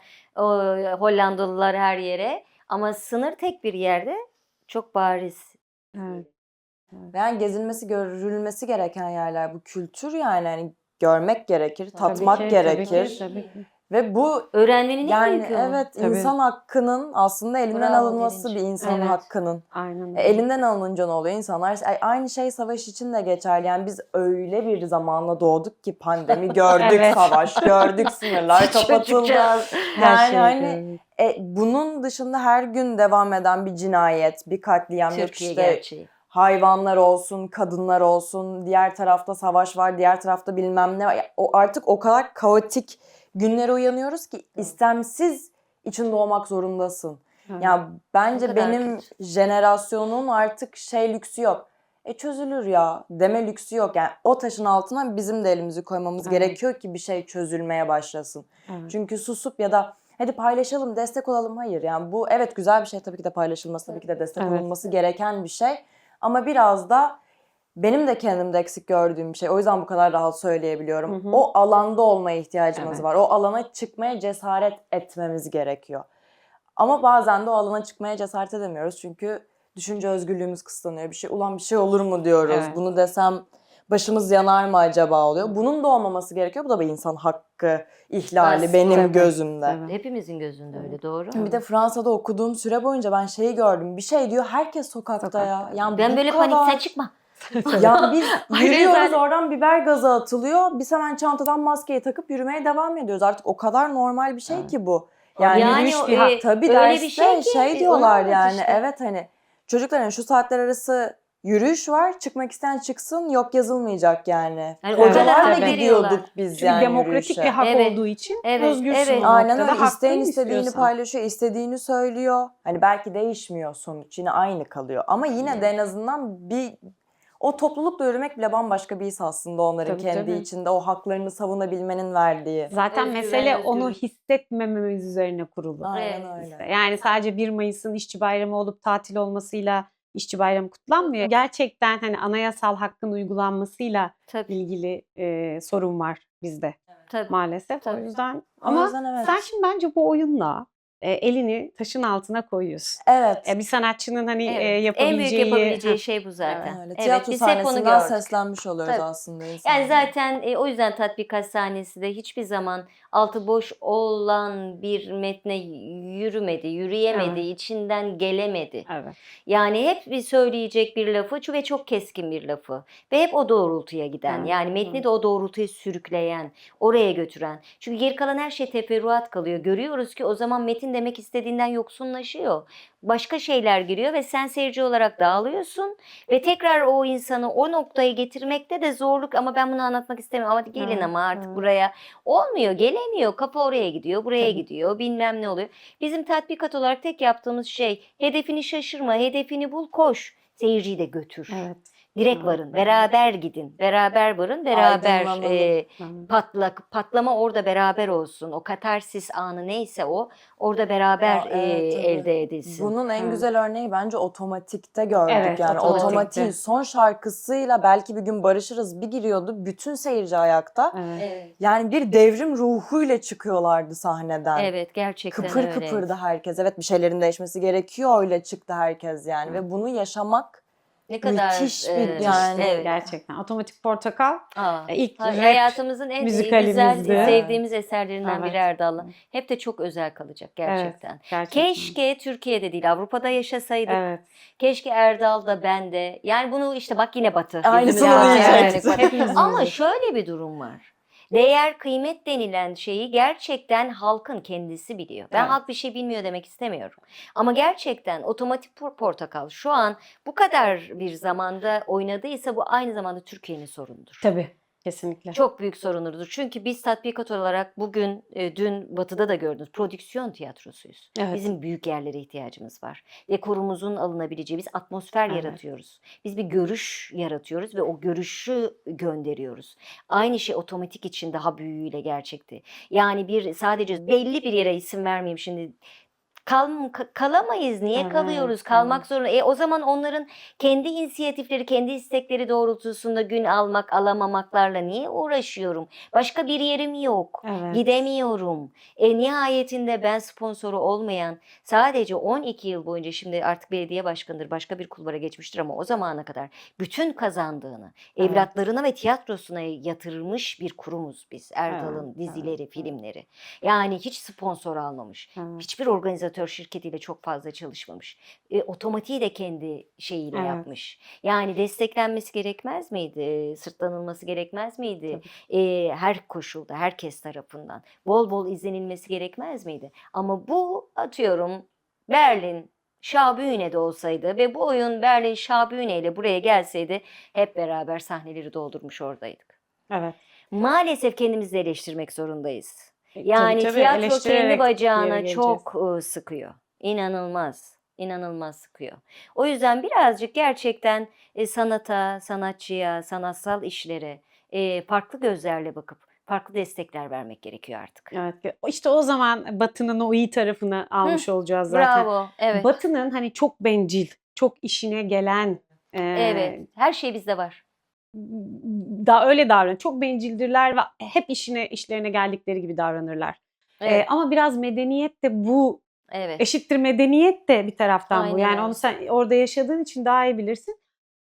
Hollandalılar her yere. Ama sınır tek bir yerde, çok bariz. Evet. Yani gezilmesi, görülmesi gereken yerler, bu kültür yani hani görmek gerekir, Tabii tatmak ki, gerekir. Tabii ki. Ve bu Öğrenmenin en yani büyük yolu. evet, Tabii. insan hakkının aslında elinden Bravo alınması, Derinç. bir insanın Evet. hakkının. Aynen öyle. Elinden alınınca ne oluyor? İnsanlar aynı şey savaş için de geçerli. Yani biz öyle bir zamanla doğduk ki pandemi gördük, Evet. savaş gördük, sınırlar kapatıldı. Çocukcağız. Her Yani şey hani bunun dışında her gün devam eden bir cinayet, bir katliam, yok Türkiye işte gerçeği. hayvanlar olsun, kadınlar olsun, diğer tarafta savaş var, diğer tarafta bilmem ne var. O artık o kadar kaotik günlere uyanıyoruz ki istemsiz için doğmak zorundasın. Evet. Yani O bence kadar benim kötü. jenerasyonun artık şey lüksü yok. Çözülür ya deme lüksü yok. Yani o taşın altına bizim de elimizi koymamız Evet. gerekiyor ki bir şey çözülmeye başlasın. Evet. Çünkü susup ya da hadi paylaşalım, destek olalım. Hayır, yani bu evet güzel bir şey, tabii ki de paylaşılması, tabii ki de destek Evet. olunması gereken bir şey. Ama biraz da benim de kendimde eksik gördüğüm bir şey. O yüzden bu kadar rahat söyleyebiliyorum. Hı hı. O alanda olmaya ihtiyacımız Evet. var. O alana çıkmaya cesaret etmemiz gerekiyor. Ama bazen de o alana çıkmaya cesaret edemiyoruz. Çünkü düşünce özgürlüğümüz kısıtlanıyor. Bir şey olur mu diyoruz. Evet. Bunu desem başımız yanar mı acaba oluyor. Bunun da olmaması gerekiyor. Bu da bir insan hakkı ihlali Baskı. benim Tabii. gözümde. Tabii. Hepimizin gözünde öyle, doğru. Bir de Fransa'da okuduğum süre boyunca ben şeyi gördüm. Bir şey diyor, herkes sokakta ya. Sokakta. Yani Ben bu böyle kadar... panik, sen çıkma. Yani biz Ay, yürüyoruz, rezalet. oradan biber gazı atılıyor. Biz hemen çantadan maskeyi takıp yürümeye devam ediyoruz. Artık o kadar normal bir şey ki bu. Yani Yani yürüyüş o, bir hak. Tabii öyle derste bir şey ki, onu diyorlar anlat yani. işte. Evet, hani çocukların şu saatler arası yürüyüş var. Çıkmak isteyen çıksın. Yok, yazılmayacak yani. Yani o kadar Kocalarla hak gidiyorduk veriyorlar. biz Çünkü yani demokratik yürüyüşe. bir hak Evet. olduğu için Evet, özgürsün evet. o Aynen noktada. öyle. İsteyen Hakkını istediğini istiyorsan. paylaşıyor, istediğini söylüyor. Hani belki değişmiyor sonuç. Yine aynı kalıyor. Ama yine de en azından o toplulukla yürümek bile bambaşka bir his aslında, onların Tabii, kendi tabii. içinde o haklarını savunabilmenin verdiği. Zaten Özgüven, mesele özgürlük. onu hissetmememiz üzerine kurulu. Aynen Evet. öyle. Yani sadece 1 Mayıs'ın işçi bayramı olup tatil olmasıyla işçi bayramı kutlanmıyor. Gerçekten hani anayasal hakkın uygulanmasıyla Tabii, ilgili sorun var bizde tabii. maalesef. O Tabii. yüzden O ama yüzden evet. sen şimdi bence bu oyunla elini taşın altına koyuyorsun. Evet. Bir sanatçının hani Evet. En büyük yapabileceği yapabileceği şey bu zaten. Aynen öyle. Evet, Tiyatro biz hep onu sahnesinden gördük. seslenmiş oluyoruz Tabii. aslında insanlara. Yani zaten o yüzden tatbikat sahnesi de hiçbir zaman altı boş olan bir metne yürüyemedi, Evet. içinden gelemedi. Evet. Yani hep bir söyleyecek bir lafı ve çok keskin bir lafı ve hep o doğrultuya giden, Evet. yani metni de o doğrultuya sürükleyen, oraya götüren. Çünkü geri kalan her şey teferruat kalıyor. Görüyoruz ki o zaman metin demek istediğinden yoksunlaşıyor. Başka şeyler giriyor ve sen seyirci olarak dağılıyorsun ve tekrar o insanı o noktaya getirmekte de zorluk, ama ben bunu anlatmak istemiyorum, ama gelin Evet, ama artık evet. buraya olmuyor, gelemiyor, kafa oraya gidiyor, buraya Tabii. gidiyor, bilmem ne oluyor. Bizim tatbikat olarak tek yaptığımız şey, hedefini şaşırma, hedefini bul, koş, seyirciyi de götür. Evet. Direkt Evet. varın, beraber gidin, beraber varın, beraber Aydınlanalım. patlama orada beraber olsun. O katarsis anı neyse orada beraber Ya, evet, tabii. elde edilsin. Bunun en Evet. güzel örneği bence Otomatik'te gördük. Evet, Yani Otomatik'te. Otomatik'in son şarkısıyla belki bir gün barışırız bir giriyordu. Bütün seyirci ayakta. Evet. Evet. Yani bir devrim ruhuyla çıkıyorlardı sahneden. Evet, gerçekten Kıpır öyle. kıpırdı herkes. Evet, bir şeylerin değişmesi gerekiyor, öyle çıktı herkes yani. Ve bunu yaşamak Ne kadar Müthiş bir yani evet. Gerçekten. Otomatik Portakal ilk rap hayatımızın en güzel, müzikalimizdi. sevdiğimiz eserlerinden biri Evet. Erdal'la. Hep de çok özel kalacak gerçekten. Evet, gerçekten. Keşke Türkiye'de değil Avrupa'da yaşasaydık. Evet. Keşke Erdal da ben de. Yani bunu işte bak yine Batı. Aynısını Yüzümüze diyecektim. yani. Hepimizin Ama yüzü. şöyle bir durum var. Değer, kıymet denilen şeyi gerçekten halkın kendisi biliyor. Ben Evet. halk bir şey bilmiyor demek istemiyorum. Ama gerçekten otomatik portakal şu an bu kadar bir zamanda oynadıysa bu aynı zamanda Türkiye'nin sorunudur. Tabii. Kesinlikle. Çok büyük sorunudur. Çünkü biz tatbikat olarak bugün, dün Batı'da da gördünüz, prodüksiyon tiyatrosuyuz. Evet. Bizim büyük yerlere ihtiyacımız var. Dekorumuzun alınabileceği, biz atmosfer Evet. yaratıyoruz. Biz bir görüş yaratıyoruz ve o görüşü gönderiyoruz. Aynı şey otomatik için daha büyüğüyle gerçekti. Yani sadece belli bir yere isim vermeyeyim şimdi. Kalamayız. Niye Evet, kalıyoruz? Kalmak evet. zorunda. O zaman onların kendi inisiyatifleri, kendi istekleri doğrultusunda gün almak, alamamaklarla niye uğraşıyorum? Başka bir yerim yok. Evet. Gidemiyorum. Nihayetinde ben sponsoru olmayan sadece 12 yıl boyunca şimdi artık belediye başkanıdır, başka bir kulvara geçmiştir ama o zamana kadar bütün kazandığını Evet. evlatlarına ve tiyatrosuna yatırmış bir kurumuz biz. Erdal'ın Evet, dizileri, evet. filmleri. Yani hiç sponsor almamış. Evet. Hiçbir organizatör şirketiyle çok fazla çalışmamış. Otomatiği de kendi şeyiyle Evet. yapmış. Yani desteklenmesi gerekmez miydi? Sırtlanılması gerekmez miydi? Her koşulda, herkes tarafından. Bol bol izlenilmesi gerekmez miydi? Ama bu atıyorum Berlin Schaubühne'de olsaydı ve bu oyun Berlin Schaubühne ile buraya gelseydi hep beraber sahneleri doldurmuş oradaydık. Evet. Maalesef kendimizi eleştirmek zorundayız. Tabii, Yani tabii. tiyatro kendi Eleştirerek bir yere bacağına geleceğiz. çok sıkıyor. İnanılmaz, inanılmaz sıkıyor. O yüzden birazcık gerçekten sanata, sanatçıya, sanatsal işlere farklı gözlerle bakıp farklı destekler vermek gerekiyor artık. Evet. İşte o zaman Batı'nın o iyi tarafını almış olacağız zaten. Bravo, evet. Batı'nın hani çok bencil, çok işine gelen, Evet, her şey bizde var. da öyle davranıyor. Çok bencildirler ve hep işlerine geldikleri gibi davranırlar. Evet, Ama biraz medeniyet de bu, evet. eşittir medeniyet de bir taraftan bu. Aynen Yani öyle. onu sen orada yaşadığın için daha iyi bilirsin.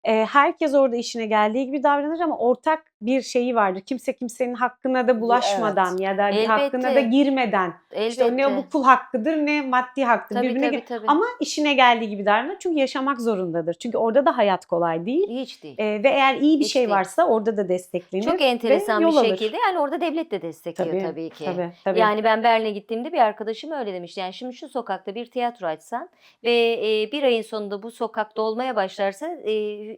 Herkes orada işine geldiği gibi davranır ama ortak bir şeyi vardır. Kimse kimsenin hakkına da bulaşmadan ya da hakkına da Elbette. girmeden. İşte ne Elbette. bu kul hakkıdır ne maddi hakkıdır. Tabii, Birbirine tabii, tabii. ama işine geldiği gibi davranır. Çünkü yaşamak zorundadır. Çünkü orada da hayat kolay değil. Hiç değil. Ve eğer iyi bir Hiç şey değil. varsa orada da desteklenir. Çok ve enteresan bir yol alır. şekilde yani orada devlet de destekliyor tabii ki. Tabii. Yani ben Berlin'e gittiğimde bir arkadaşım öyle demişti. Yani şimdi şu sokakta bir tiyatro açsan ve bir ayın sonunda bu sokak dolmaya başlarsa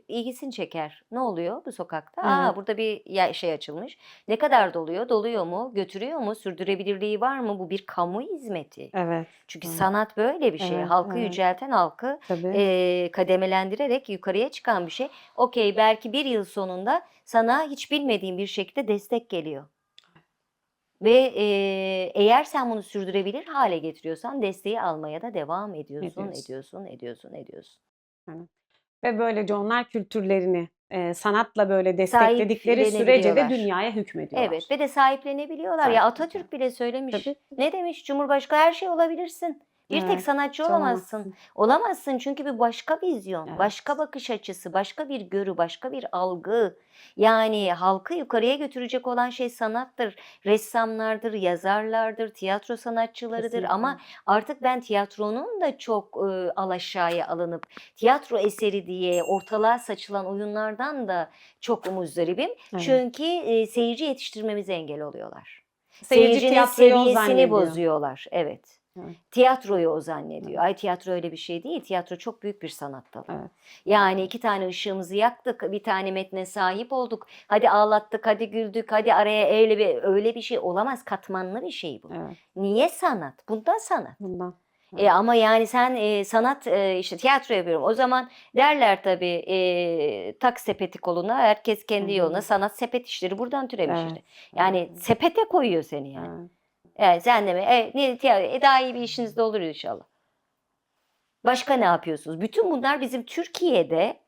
ilgisini çeker. Ne oluyor bu sokakta? Evet. Burada bir şey açılmış. Ne kadar doluyor? Doluyor mu? Götürüyor mu? Sürdürülebilirliği var mı? Bu bir kamu hizmeti. Evet. Çünkü Evet. sanat böyle bir şey. Evet, Halkı evet. yücelten, halkı Tabii. kademelendirerek yukarıya çıkan bir şey. Okey, belki bir yıl sonunda sana hiç bilmediğin bir şekilde destek geliyor. Ve eğer sen bunu sürdürebilir hale getiriyorsan desteği almaya da devam ediyorsun. Ve böylece onlar kültürlerini sanatla böyle destekledikleri sürece de Sahiplenebiliyorlar. dünyaya hükmediyorlar. Evet ve de sahiplenebiliyorlar. Ya Atatürk bile söylemiş. Tabii. Ne demiş? Cumhurbaşkanı her şey olabilirsin. Bir tek Evet, sanatçı olamazsın. olamazsın. Olamazsın çünkü bir başka vizyon, Evet. başka bakış açısı, başka bir görü, başka bir algı. Yani halkı yukarıya götürecek olan şey sanattır. Ressamlardır, yazarlardır, tiyatro sanatçılarıdır. Kesinlikle. Ama artık ben tiyatronun da çok alaşağıya alınıp tiyatro eseri diye ortalığa saçılan oyunlardan da çok muzdaribim. Evet. Çünkü seyirci yetiştirmemize engel oluyorlar. Seyirci Seyircinin tiyatroyu o seviyesini zannediyor. bozuyorlar. Evet. Evet. Tiyatroyu o zannediyor. Evet. Ay tiyatro öyle bir şey değil. Tiyatro çok büyük bir sanat dalı. Evet. Yani 2 tane ışığımızı yaktık, bir tane metne sahip olduk. Hadi ağlattık, hadi güldük, hadi araya öyle bir şey olamaz. Katmanlı bir şey bu. Evet. Niye sanat? Bunda sanat. Bundan. Ama yani sen sanat işte tiyatro yapıyorum. O zaman derler tabii tak sepeti koluna, herkes kendi yoluna. Sanat sepet işleri buradan türemiş Evet. işte. Yani sepete koyuyor seni yani. Evet. Yani sen de mi? Daha iyi bir işiniz de olur inşallah. Başka ne yapıyorsunuz? Bütün bunlar bizim Türkiye'de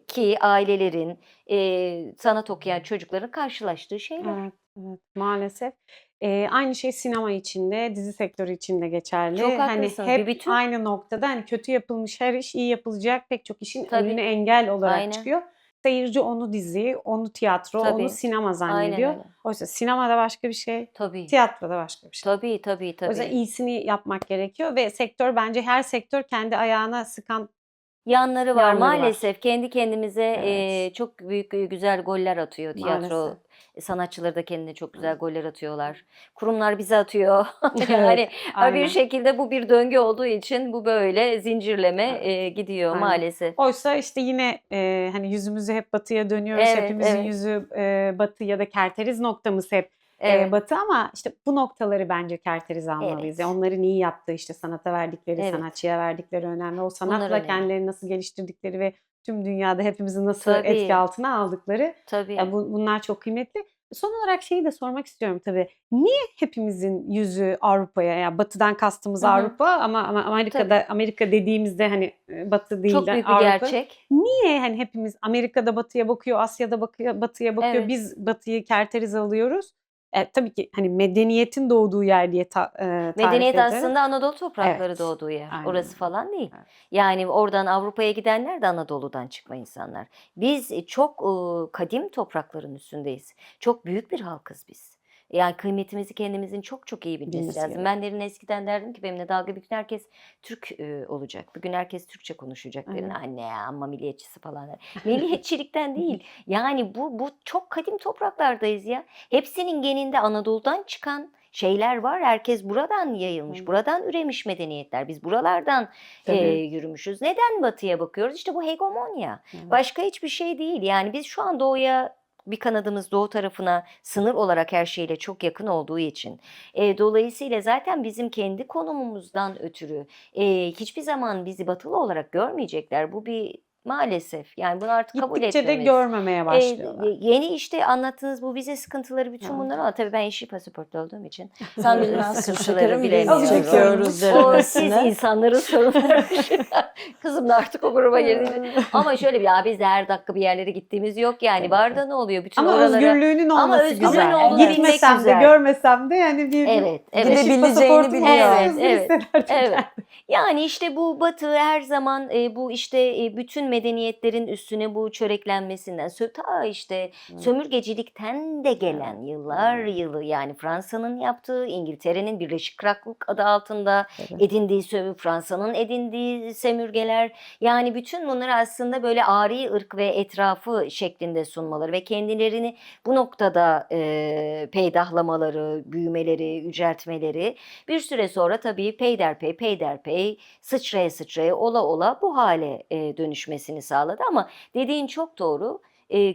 ki ailelerin sanat okuyan çocukların karşılaştığı şeyler. Evet. Evet, maalesef. Aynı şey sinema için de, dizi sektörü için de geçerli. Çok Hani haklısın. Bir hep bütün. aynı noktada hani kötü yapılmış her iş iyi yapılacak pek çok işin Tabii. önüne engel olarak Aynen. çıkıyor. Seyirci onu dizi, onu tiyatro, onu Tabii. sinema Aynen zannediyor. öyle. Oysa sinema da başka bir şey, Tabii. tiyatro da başka bir şey. Tabii, tabii, O yüzden tabii. iyisini yapmak gerekiyor ve sektör bence her sektör kendi ayağına sıkan Yanları var. yanları var. Maalesef kendi kendimize Evet, çok büyük güzel goller atıyor tiyatro. maalesef. Sanatçıları da kendine çok güzel Evet. goller atıyorlar. Kurumlar bize atıyor. Evet, Yani bir aynen. şekilde bu bir döngü olduğu için bu böyle zincirleme Evet, gidiyor aynen. maalesef. Oysa işte yine hani yüzümüzü hep batıya dönüyoruz. Evet, Hepimizin evet, yüzü batı ya da kerteriz noktamız hep evet, batı ama işte bu noktaları bence kerteriz almalıyız. Yani evet, onların iyi yaptığı işte sanata verdikleri, evet. sanatçıya verdikleri önemli. O Bunlar sanatla önemli. kendilerini nasıl geliştirdikleri ve tüm dünyada hepimizi nasıl etki Tabii, altına aldıkları tabii. bunlar çok kıymetli. Son olarak şeyi de sormak istiyorum tabii. Niye hepimizin yüzü Avrupa'ya, yani batıdan kastımız Hı hı. Avrupa ama Tabii. Amerika dediğimizde hani batı değil Çok de büyük bir Avrupa. gerçek. Niye hani hepimiz Amerika'da batıya bakıyor, Asya'da batıya bakıyor, Evet. biz batıyı kerteriz alıyoruz? Tabii ki hani medeniyetin doğduğu yer diye tarif Medeniyet ederim. aslında Anadolu toprakları Evet, doğduğu yer. aynen Orası öyle. falan değil. Evet. Yani oradan Avrupa'ya gidenler de Anadolu'dan çıkma insanlar. Biz çok kadim toprakların üstündeyiz. Çok büyük bir halkız biz. Yani kıymetimizi kendimizin çok çok iyi bilmesi Bilmesi lazım. gerekiyor. Ben derin eskiden derdim ki benimle dalga bugün herkes Türk olacak. Bugün herkes Türkçe konuşacak. Dedim Evet. anne ya amma milliyetçisi falan. Milliyetçilikten değil. Yani bu çok kadim topraklardayız ya. Hepsinin geninde Anadolu'dan çıkan şeyler var. Herkes buradan yayılmış, Evet. buradan üremiş medeniyetler. Biz buralardan Tabii. yürümüşüz. Neden batıya bakıyoruz? İşte bu hegemonya. Evet. Başka hiçbir şey değil. Yani biz şu an doğuya bir kanadımız doğu tarafına sınır olarak her şeyle çok yakın olduğu için. Dolayısıyla zaten bizim kendi konumumuzdan ötürü hiçbir zaman bizi batılı olarak görmeyecekler. Bu bir maalesef. Yani bunu artık kabul Gittikçe de etmemiz. görmemeye başlıyorlar. Yeni işte anlattığınız bu vize sıkıntıları bütün Evet. bunlar ama tabii ben yeşil pasaportlu olduğum için Sen bilmezsin sıkıntıları şekerim, biz bilemiyorum. çekiyoruz O derin siz hepsini. insanların sorunları. Kızım da artık o gruba girdi. Ama şöyle bir ya biz de her dakika bir yerlere gittiğimiz yok yani. Evet, Var evet. da ne oluyor? Bütün Ama oralara. özgürlüğünün Ama olması özgürlüğün güzel. olduğunu Evet. bilmek Gitmesem de güzel. görmesem de yani bir Evet, evet. yeşil Gidebileceğini pasaportum biliyor. olsa Evet, özgür evet, hissederdim evet. kendimi. Yani işte bu Batı her zaman bu işte bütün medeniyetlerin üstüne bu çöreklenmesinden, ta işte Evet. sömürgecilikten de gelen Evet. yıllar Evet. yılı yani Fransa'nın yaptığı, İngiltere'nin Birleşik Krallık adı altında Tabii. edindiği Fransa'nın edindiği sömürgeler yani bütün bunları aslında böyle ari ırk ve etrafı şeklinde sunmaları ve kendilerini bu noktada peydahlamaları, büyümeleri, yüceltmeleri bir süre sonra tabii peyderpey sıçraya sıçraya ola ola bu hale dönüşmesini sağladı ama dediğin çok doğru.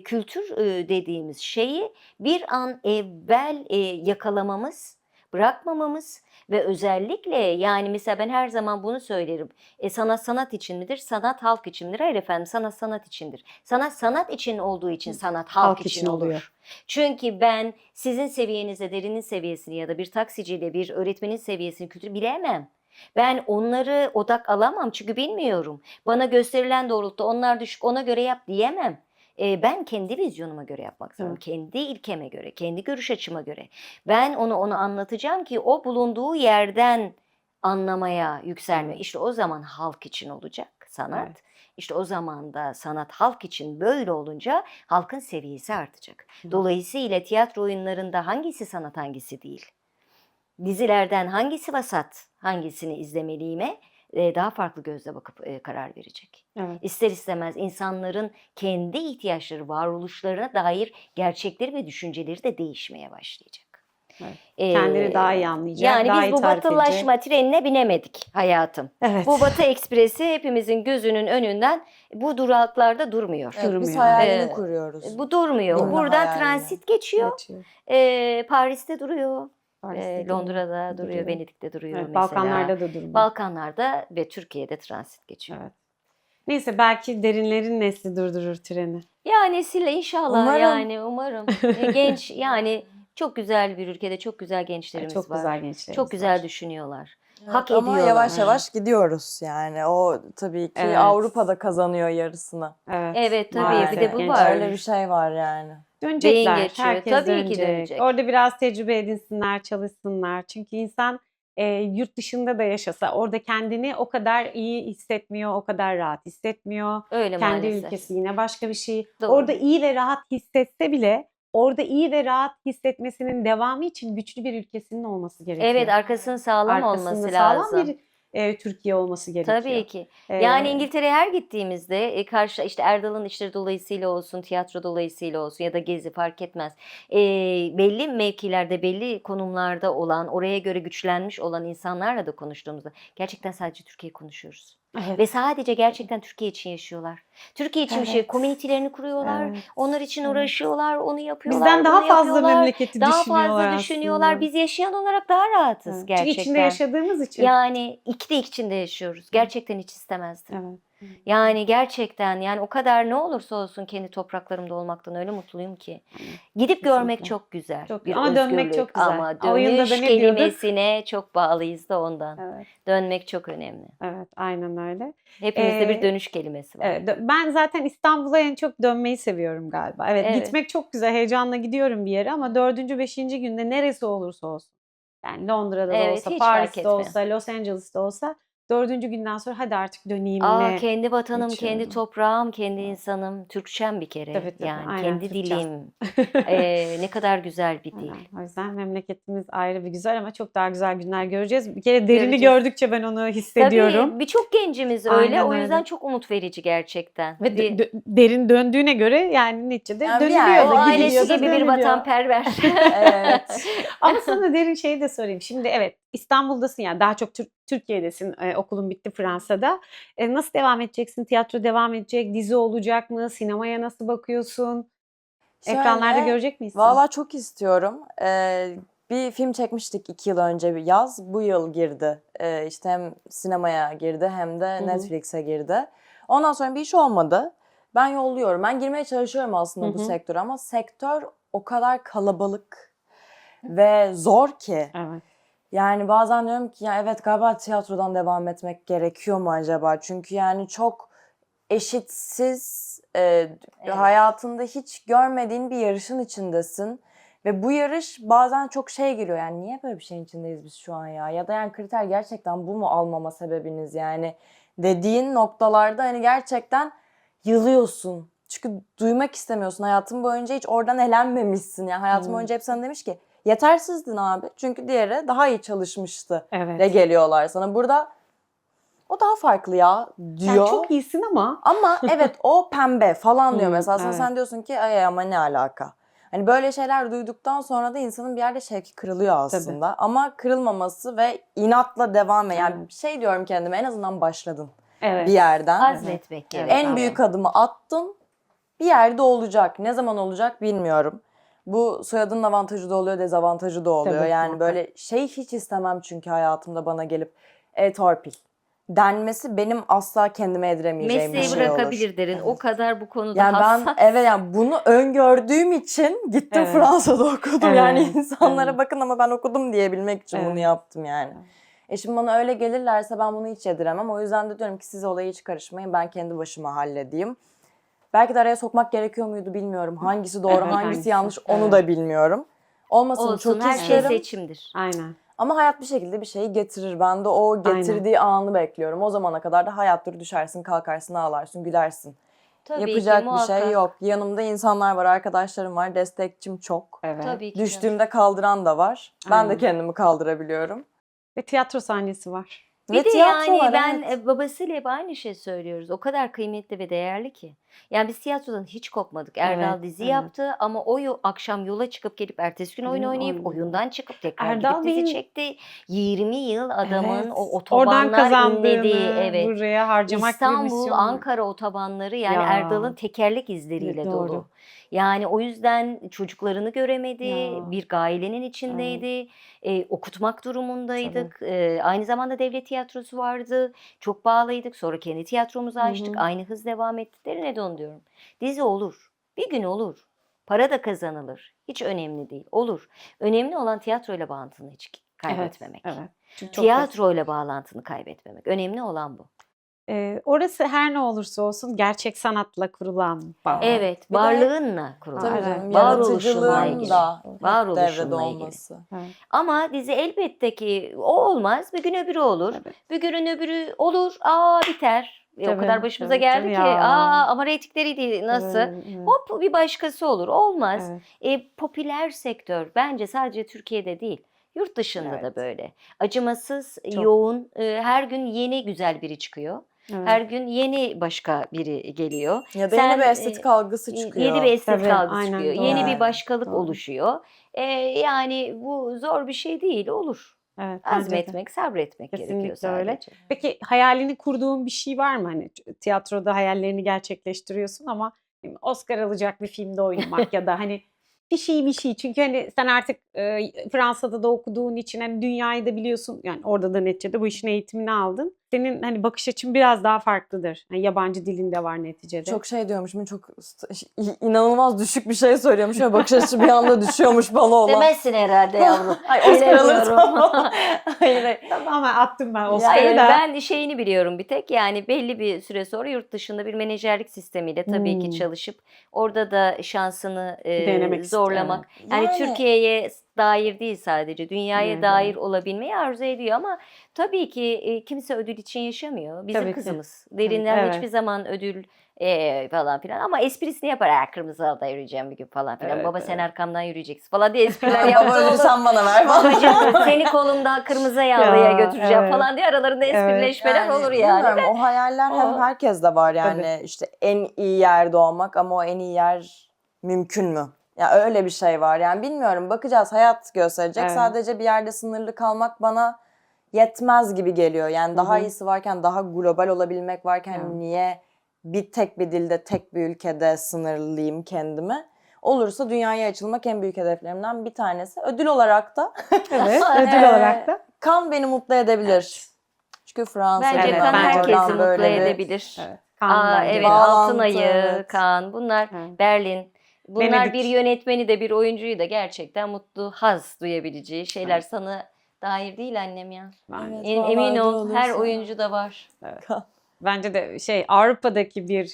Kültür dediğimiz şeyi bir an evvel yakalamamız, bırakmamamız ve özellikle yani mesela ben her zaman bunu söylerim. Sanat sanat için midir? Sanat halk için midir? Hayır efendim sanat sanat içindir. Sanat sanat için olduğu için sanat halk için olur. Çünkü ben sizin seviyenize, derinin seviyesini ya da bir taksiciyle bir öğretmenin seviyesini kültür bilemem. Ben onları odak alamam çünkü bilmiyorum. Bana gösterilen doğrultuda onlar düşük ona göre yap diyemem. Ben kendi vizyonuma göre yapmak zorundayım. Evet. Kendi ilkeme göre, kendi görüş açıma göre. Ben onu anlatacağım ki o bulunduğu yerden anlamaya yükselme. Evet. İşte o zaman halk için olacak sanat. Evet. İşte o zaman da sanat halk için böyle olunca halkın seviyesi artacak. Dolayısıyla tiyatro oyunlarında hangisi sanat hangisi değil. Dizilerden hangisi vasat, hangisini izlemeliyime daha farklı gözle bakıp karar verecek. Evet. İster istemez insanların kendi ihtiyaçları, varoluşlarına dair gerçekleri ve düşünceleri de değişmeye başlayacak. Evet. Kendini daha iyi anlayacak, Yani daha biz iyi bu tarif edecek. batılılaşma trenine binemedik hayatım. Evet. Bu Batı Ekspresi hepimizin gözünün önünden bu duraklarda durmuyor. Evet, biz Durmuyor. hayalini kuruyoruz. Bu durmuyor. Binme Buradan hayalini. transit geçiyor. Geçiyor. Paris'te duruyor. Paris'te Londra'da duruyor, duruyor. Venedik'te duruyor Evet, mesela. Balkanlarda da durmuyor. Balkanlarda ve Türkiye'de transit geçiyor. Evet. Neyse belki derinlerin nesli durdurur treni. Ya nesille inşallah Umarım. yani umarım. Genç yani çok güzel bir ülkede çok güzel gençlerimiz Çok var. güzel gençlerimiz Çok güzel var. düşünüyorlar. Evet, Hak ama ediyorlar. yavaş yavaş gidiyoruz yani. O tabii ki Evet. Avrupa'da kazanıyor yarısını. Evet. Evet tabii maalesef bir de bu genç var. Öyle bir şey var yani. Dönecekler. geçiyor. Herkes Tabii ki dönecek. dönecek. Orada biraz tecrübe edinsinler, çalışsınlar. Çünkü insan yurt dışında da yaşasa orada kendini o kadar iyi hissetmiyor, o kadar rahat hissetmiyor. Öyle Kendi maalesef. ülkesi yine başka bir şey. Doğru. Orada iyi ve rahat hissetse bile orada iyi ve rahat hissetmesinin devamı için güçlü bir ülkesinin olması gerekiyor. Evet, arkasının sağlam Arkasında olması sağlam lazım. bir Türkiye olması gerekiyor. Tabii ki. Yani Ee, İngiltere'ye her gittiğimizde karşı işte Erdal'ın işleri dolayısıyla olsun, tiyatro dolayısıyla olsun ya da gezi fark etmez. Belli mevkilerde, belli konumlarda olan, oraya göre güçlenmiş olan insanlarla da konuştuğumuzda gerçekten sadece Türkiye konuşuyoruz. Evet. Ve sadece gerçekten Türkiye için yaşıyorlar. Türkiye için bir şey, Evet. komünitelerini kuruyorlar, Evet. onlar için Evet. uğraşıyorlar, onu yapıyorlar, Bizden daha bunu fazla yapıyorlar. memleketi Daha düşünüyorlar fazla düşünüyorlar. aslında. Biz yaşayan olarak daha rahatız Evet. gerçekten. Çünkü içinde yaşadığımız için. Yani içinde yaşıyoruz. Gerçekten hiç istemezdim. Evet. Yani gerçekten yani o kadar ne olursa olsun kendi topraklarımda olmaktan öyle mutluyum ki. Gidip görmek Kesinlikle. çok güzel. Çok- bir ama dönmek özgürlük. çok güzel. Ama Oyunda da dönüş ne diyorduk? kelimesine çok bağlıyız da ondan. Evet. Dönmek çok önemli. Evet, aynen öyle. Hepimizde bir Ee, dönüş kelimesi var. Evet, ben zaten İstanbul'a en çok dönmeyi seviyorum galiba. Evet, Evet. gitmek çok güzel, heyecanla gidiyorum bir yere ama 4. 5. günde neresi olursa olsun. Yani Londra'da da Evet, olsa, hiç fark Paris'te etmiyor. olsa, Los Angeles'ta olsa 4. günden sonra hadi artık döneyim Kendi vatanım, kendi geçiyorum. toprağım, kendi insanım, Türkçem bir kere. Tabii, Yani aynen, kendi Türkçem. dilim. Ne kadar güzel bir dil. Aynen. O yüzden memleketimiz ayrı bir güzel ama çok daha güzel günler göreceğiz. Bir kere derini Göreceğiz. gördükçe ben onu hissediyorum. Tabii birçok gencimiz öyle. Aynen O yüzden öyle. çok umut verici gerçekten. Ve derin döndüğüne göre yani neticede Yani bir dönülüyor yerde O da ailesi gidiliyor da gibi bir dönülüyor. vatanperver. Evet. Ama sana derin şeyi de sorayım. Şimdi evet İstanbul'dasın yani daha çok Türkiye'desin. Okulun bitti Fransa'da. Nasıl devam edeceksin? Tiyatro devam edecek? Dizi olacak mı? Sinemaya nasıl bakıyorsun? Ekranlarda Şöyle, görecek miyiz seni? valla çok istiyorum. Bir film çekmiştik 2 yıl önce bir yaz. Bu yıl girdi. İşte hem sinemaya girdi hem de hı. Netflix'e girdi. Ondan sonra bir iş olmadı. Ben yolluyorum. Ben girmeye çalışıyorum aslında bu Hı hı. sektöre ama sektör o kadar kalabalık ve zor ki. Evet. Yani bazen diyorum ki ya evet galiba tiyatrodan devam etmek gerekiyor mu acaba? Çünkü yani çok eşitsiz, hayatında hiç görmediğin bir yarışın içindesin. Ve bu yarış bazen çok şey geliyor yani niye böyle bir şeyin içindeyiz biz şu an ya? Ya da yani kriter gerçekten bu mu almama sebebiniz yani? Dediğin noktalarda hani gerçekten yılıyorsun. Çünkü duymak istemiyorsun. Hayatın boyunca hiç oradan elenmemişsin. Yani hayatın boyunca hep sana demiş ki yetersizdin abi. Çünkü diğeri daha iyi çalışmıştı Evet. de geliyorlar sana. Burada o daha farklı ya diyor. Yani çok iyisin ama. Ama evet o pembe falan diyor mesela. Evet. Sen diyorsun ki ay ama ne alaka? Hani böyle şeyler duyduktan sonra da insanın bir yerde şevki kırılıyor aslında. Tabii. Ama kırılmaması ve inatla devam et. Yani Evet. şey diyorum kendime en azından başladın Evet. bir yerden. Azmetmek Evet. gerekiyor. En büyük adımı attın. Bir yerde olacak. Ne zaman olacak bilmiyorum. Bu soyadının avantajı da oluyor, dezavantajı da oluyor. Tabii, Yani muhakkak. böyle şey hiç istemem çünkü hayatımda bana gelip torpil denmesi benim asla kendime yediremeyeceğim bir Mesleği şey olur. bırakabilir derin. O kadar bu konuda Yani hassas. ben evet yani bunu öngördüğüm için gittim Evet. Fransa'da okudum. Yani Evet, insanlara evet. bakın ama ben okudum diyebilmek için bunu Evet. yaptım yani. Şimdi bana öyle gelirlerse ben bunu hiç yediremem. O yüzden de diyorum ki siz olaya hiç karışmayın. Ben kendi başıma halledeyim. Belki de araya sokmak gerekiyor muydu bilmiyorum. Hangisi doğru, Evet, hangisi hangisi? yanlış onu Evet. da bilmiyorum. Olmasını Olsun çok her şey isterim. seçimdir. Aynen. Ama hayat bir şekilde bir şeyi getirir. Ben de o getirdiği anı bekliyorum. O zamana kadar da hayattır düşersin, kalkarsın, ağlarsın, gülersin. Tabii Yapacak ki bir şey muhakkak. yok. Yanımda insanlar var, arkadaşlarım var, destekçim çok. Evet. Tabii ki canım. Düştüğümde kaldıran da var. Ben Aynen. de kendimi kaldırabiliyorum. Ve tiyatro sahnesi var. Bir Ve de tiyatro yani var, ben evet. babasıyla hep aynı şey söylüyoruz. O kadar kıymetli ve değerli ki. Yani biz tiyatrodan hiç kopmadık. Erdal Evet, dizi evet. yaptı ama akşam yola çıkıp gelip ertesi gün oyun oynayıp oyundan çıkıp tekrar Erdal gidip dizi Bey'in- çekti. 20 yıl adamın Evet. o Oradan otobanlar kazandığını inlediği, evet. buraya harcamak gibi İstanbul, misyonu. Ankara otobanları yani Ya. Erdal'ın tekerlek izleriyle Evet, doğru. dolu. Yani o yüzden çocuklarını göremedi, Ya. bir ailenin içindeydi, okutmak durumundaydık. Tabii. Aynı zamanda devlet tiyatrosu vardı, çok bağlıydık. Sonra kendi tiyatromuzu açtık, Hı hı. aynı hız devam etti. Derine de onu diyorum. Dizi olur, bir gün olur. Para da kazanılır, hiç önemli değil, olur. Önemli olan tiyatroyla bağlantını hiç kaybetmemek. Evet. Çünkü çok Tiyatroyla bağlantını kaybetmemek. Önemli olan bu. Orası her ne olursa olsun gerçek sanatla kurulan bağ. Evet, Bir de- varlığınla kurulan. Tabii Evet. canım, Varoluşunla yaratıcılığın ilgili. da Varoluşunla devrede ilgili. olması. Ama dizi elbette ki o olmaz, bir gün öbürü olur. Evet. Bir günün öbürü olur, biter. O Tabii, kadar başımıza tabii, geldi tabii ki, ya. ama reytingleri değil, nasıl? Evet, evet. Hop bir başkası olur, olmaz. Evet. Popüler sektör bence sadece Türkiye'de değil, yurt dışında da Evet. böyle. Acımasız, Çok. yoğun, her gün yeni güzel biri çıkıyor. Evet. Her gün yeni başka biri geliyor. Ya da Sen, yeni bir estetik algısı çıkıyor. Yeni bir estetik Tabii, algısı aynen, çıkıyor. doğru. Yeni bir Yani, başkalık doğru. oluşuyor. Yani bu zor bir şey değil, olur. Evet, bence de. Azmetmek, sabretmek gerekiyor Kesinlikle öyle. sadece. Peki hayalini kurduğun bir şey var mı? Hani tiyatroda hayallerini gerçekleştiriyorsun ama Oscar alacak bir filmde oynamak ya da hani bir şey. Çünkü hani sen artık Fransa'da da okuduğun için hani dünyayı da biliyorsun. Yani orada da neticede bu işin eğitimini aldın. Senin hani bakış açın biraz daha farklıdır. Hani yabancı dilinde var neticede. Çok şey diyormuşum, çok inanılmaz düşük bir şey söylüyormuş ve bakış açısı bir anda düşüyormuş bana olan. Demezsin herhalde yavrum. Ay, Oscar Bilemiyorum. alırsam. Hayır. Tamamen attım ben Oscar'ı Hayır, da. ben şeyini biliyorum bir tek. Yani belli bir süre sonra yurt dışında bir menajerlik sistemiyle tabii ki çalışıp orada da şansını Denemek zorlamak. Yani Yani- Türkiye'ye dair değil sadece, dünyaya Evet, dair evet. olabilmeyi arzu ediyor ama tabii ki kimse ödül için yaşamıyor. Bizim Tabii ki. kızımız. Derinden Evet. hiçbir zaman ödül falan filan ama esprisini yapar. Kırmızı alda yürüyeceğim bir gün falan filan. Evet, Baba sen evet. arkamdan yürüyeceksin falan diye espriler Baba yaptı ödülü olur. sen bana ver falan. Babacığım seni kolumda kırmızı yağlıya Ya, götüreceğim evet. falan diye aralarında esprileşmeler olur yani. Bilmiyorum, o hayaller hem O- herkeste var yani, işte en iyi yerde olmak, ama o en iyi yer mümkün mü? Ya öyle bir şey var yani, bilmiyorum, bakacağız, hayat gösterecek. Evet. Sadece bir yerde sınırlı kalmak bana yetmez gibi geliyor. Yani daha Hı hı. iyisi varken, daha global olabilmek varken Ya. niye tek bir dilde, tek bir ülkede sınırlayayım kendimi? Olursa dünyaya açılmak en büyük hedeflerimden bir tanesi. Ödül olarak da Evet, ödül Ee, olarak da. Cannes beni mutlu edebilir. Çünkü Fransa'da Bence Evet, kan bence de. herkesi oradan mutlu böyle bir- edebilir. Evet. Kan bence de. Evet, Bağlantı, Altın Ayı, evet. Kan, bunlar Evet. Berlin. Bunlar Venedik. bir yönetmeni de bir oyuncuyu da gerçekten mutlu, haz duyabileceği şeyler. Evet. Sana dair değil annem ya. Bence. Evet, Emin vallahi ol, her olursa. oyuncu da var. Bence de Avrupa'daki bir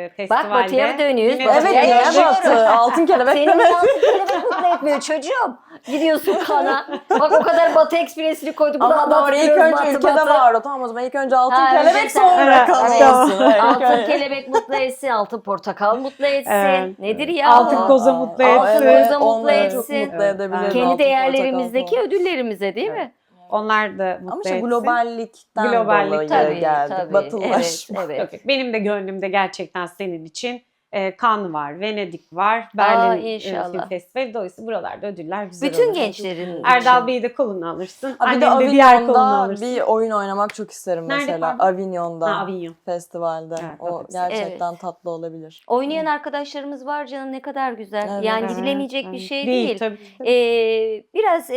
festivalde. Bak batıya dönüyoruz. yine Evet, Batıya ne yaşıyorum. battı? Altın kelebek Senin demek. altın kelebek mutlu etmiyor çocuğum. Gidiyorsun Kana. Bak o kadar Batı Ekspresi'ni koyduk. Bunu Ama doğru, ilk anlatıyoruz, önce batı ülkede batı. var o. Tamam, o zaman ilk önce altın Ha, kelebek, önce sen- sonra Evet, kan evet. olsun. Öyle Altın öyle. kelebek mutlu etsin, altın portakal mutlu etsin. Evet. Nedir ya Altın o? koza mutlu Altın etsin. koza mutlu onları çok etsin. mutlu edebilir. Evet. Kendi altın değerlerimizdeki portakal ödüllerimize değil mi? Onlar da mutlu Ama işte etsin. globallikten Globallik, dolayı Tabii, geldik. tabii. Batılılaşma. Evet, evet. Yok, benim de gönlümde gerçekten senin için Cannes var, Venedik var, Berlin inşallah. Film Festivali. Dolayısıyla buralarda ödüller güzel Bütün olur. gençlerin Erdal için. Bey'i de koluna alırsın. Ha, bir de Annem de diğer koluna Avignon'da alırsın. bir oyun oynamak çok isterim Nerede mesela. pardon? Avignon'da. Ha, Avignon. Festivalde. Evet, o evet. gerçekten tatlı olabilir. Oynayan arkadaşlarımız var canım, ne kadar güzel. Evet. Yani Evet, dilemeyecek bir evet. şey değil. Tabii, tabii. Biraz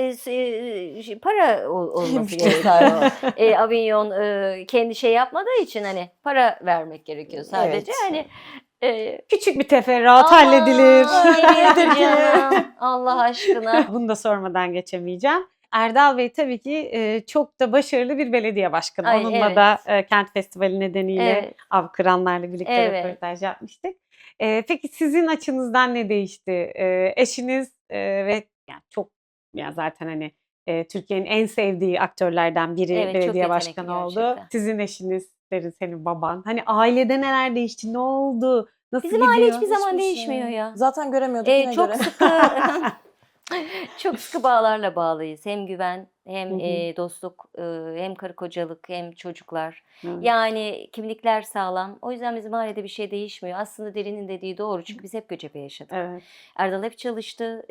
para olması gerekiyor. Avignon kendi şey yapmadığı için hani para vermek gerekiyor sadece. Evet. Hani Küçük bir teferruat aman, halledilir. nedir canım? Allah aşkına. Bunu da sormadan geçemeyeceğim. Erdal Bey tabii ki çok da başarılı bir belediye başkanı. Ay, Onunla evet. da Kent Festivali nedeniyle Evet. Av Kıranlar'la birlikte Evet. röportaj yapmıştık. Peki sizin açınızdan ne değişti? Eşiniz ve yani zaten hani Türkiye'nin en sevdiği aktörlerden biri Evet, çok belediye yetenekli başkanı oldu. gerçekten. Sizin eşiniz, senin baban. Hani ailede neler değişti? Ne oldu? Nasıl Bizim gidiyor? aile hiçbir zaman Hiçbir değişmiyor şey. ya. Zaten göremiyorduk, yine Çok göre. sıkı çok sıkı bağlarla bağlıyız. Hem güven, hem Hı hı. dostluk, hem karı kocalık, hem çocuklar. Evet. Yani kimlikler sağlam. O yüzden bizim ailede bir şey değişmiyor. Aslında Derin'in dediği doğru. Çünkü biz hep göçebe yaşadık. Evet. Erdal hep çalıştı.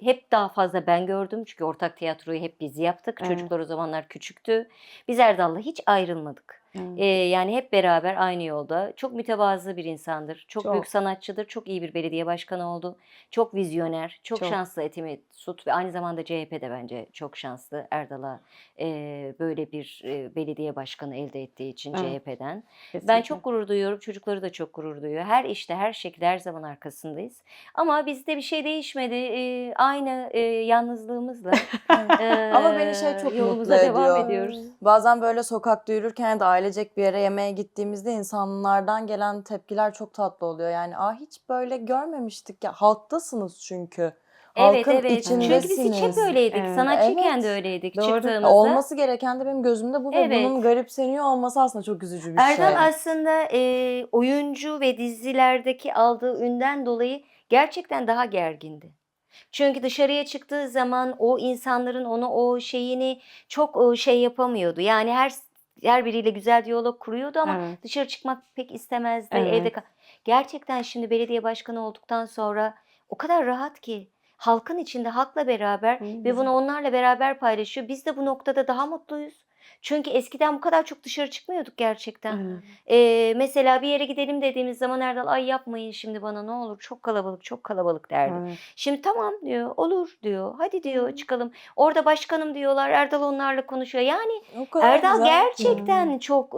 Hep daha fazla ben gördüm. Çünkü ortak tiyatroyu hep biz yaptık. Evet. Çocuklar o zamanlar küçüktü. Biz Erdal'la hiç ayrılmadık. Evet. Yani hep beraber aynı yolda. Çok mütevazı bir insandır. Çok büyük Çok. sanatçıdır. Çok iyi bir belediye başkanı oldu. Çok vizyoner. Çok Çok. şanslı Eti Mesut ve aynı zamanda CHP'de bence çok şanslı. Erdal'a böyle bir belediye başkanı elde ettiği için Evet. CHP'den. Ben Kesinlikle. çok gurur duyuyorum. Çocukları da çok gurur duyuyor. Her işte, her şekilde, her zaman arkasındayız. Ama bizde bir şey değişmedi. Aynı yalnızlığımızla Ama beni şey çok yolumuza mutlu devam ediyor. ediyoruz. Bazen böyle sokakta yürürken de aile ailecek bir yere yemeğe gittiğimizde insanlardan gelen tepkiler çok tatlı oluyor. Yani hiç böyle görmemiştik ya. Halktasınız çünkü. Evet, Halkın evet. Çünkü biz hiç hep içindesiniz. öyleydik. Evet. Sanatçıyken de Evet. öyleydik Doğru. çıktığımızda. Olması gereken de benim gözümde bu ve Evet. bunun garipseniyor olması aslında çok üzücü bir Erdal şey. aslında oyuncu ve dizilerdeki aldığı ünden dolayı gerçekten daha gergindi. Çünkü dışarıya çıktığı zaman o insanların ona o şeyini çok şey yapamıyordu. Yani her biriyle güzel diyalog kuruyordu ama Evet. dışarı çıkmak pek istemezdi. Evet. Evde gerçekten şimdi belediye başkanı olduktan sonra o kadar rahat ki halkın içinde halkla beraber ve Güzel. bunu onlarla beraber paylaşıyor. Biz de bu noktada daha mutluyuz. Çünkü eskiden bu kadar çok dışarı çıkmıyorduk gerçekten. Evet. Mesela bir yere gidelim dediğimiz zaman Erdal ay yapmayın şimdi bana ne olur çok kalabalık çok kalabalık derdi. Evet. Şimdi tamam diyor olur diyor hadi diyor çıkalım. Orada başkanım diyorlar Erdal onlarla konuşuyor. Yani O kadar Erdal güzel ki. gerçekten çok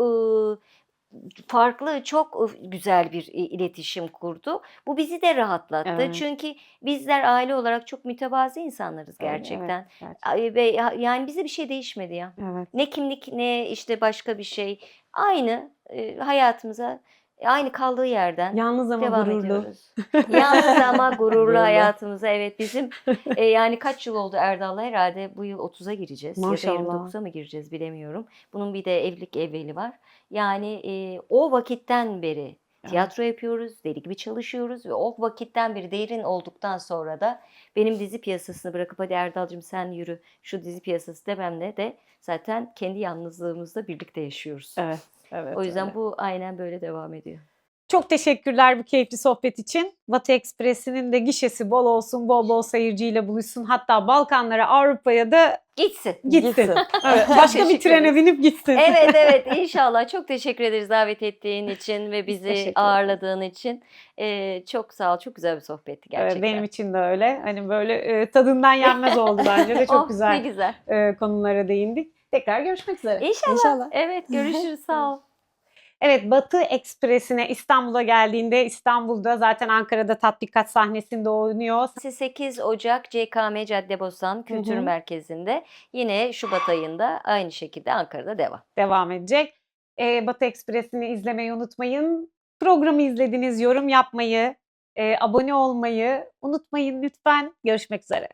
farklı, çok güzel bir iletişim kurdu. Bu bizi de rahatlattı. Evet. Çünkü bizler aile olarak çok mütevazı insanlarız Öyle, gerçekten. evet, gerçekten. Ve yani bize bir şey değişmedi ya. Evet. Ne kimlik ne işte başka bir şey. Aynı hayatımıza aynı kaldığı yerden Yalnız ama devam gururlu. ediyoruz. Yalnız ama gururlu Gururlu. hayatımıza evet bizim yani kaç yıl oldu Erdal'la herhalde bu yıl 30'a gireceğiz ya da Maşallah. 29'a mı gireceğiz bilemiyorum. Bunun bir de evlilik evveli var. Yani o vakitten beri Evet. tiyatro yapıyoruz, deli gibi çalışıyoruz ve o vakitten beri derin olduktan sonra da benim dizi piyasasını bırakıp hadi Erdal'cığım sen yürü şu dizi piyasası dememle de zaten kendi yalnızlığımızda birlikte yaşıyoruz. Evet. Evet. O yüzden öyle. bu aynen böyle devam ediyor. Çok teşekkürler bu keyifli sohbet için. Batı Ekspresi'nin de gişesi bol olsun, bol bol seyirciyle buluşsun. Hatta Balkanlara, Avrupa'ya da Gitsin. gitsin. Evet, başka bir Teşekkür trene ederiz. binip gitsin. Evet evet inşallah. Çok teşekkür ederiz davet ettiğin için ve bizi teşekkür ederiz. ağırladığın için. Çok sağ ol. Çok güzel bir sohbetti gerçekten. Benim için de öyle. Hani böyle tadından yenmez oldu bence de. Çok Oh, ne güzel güzel. konulara değindik. Tekrar görüşmek üzere. İnşallah. İnşallah. Evet görüşürüz sağ ol. Evet, Batı Ekspresi'ne İstanbul'a geldiğinde İstanbul'da zaten Ankara'da tatbikat sahnesinde oynuyor. 8 Ocak CKM Caddebostan Kültür Hı hı. Merkezi'nde yine Şubat ayında aynı şekilde Ankara'da Devam edecek. Batı Ekspresi'ni izlemeyi unutmayın. Programı izlediniz, yorum yapmayı, abone olmayı unutmayın lütfen. Görüşmek üzere.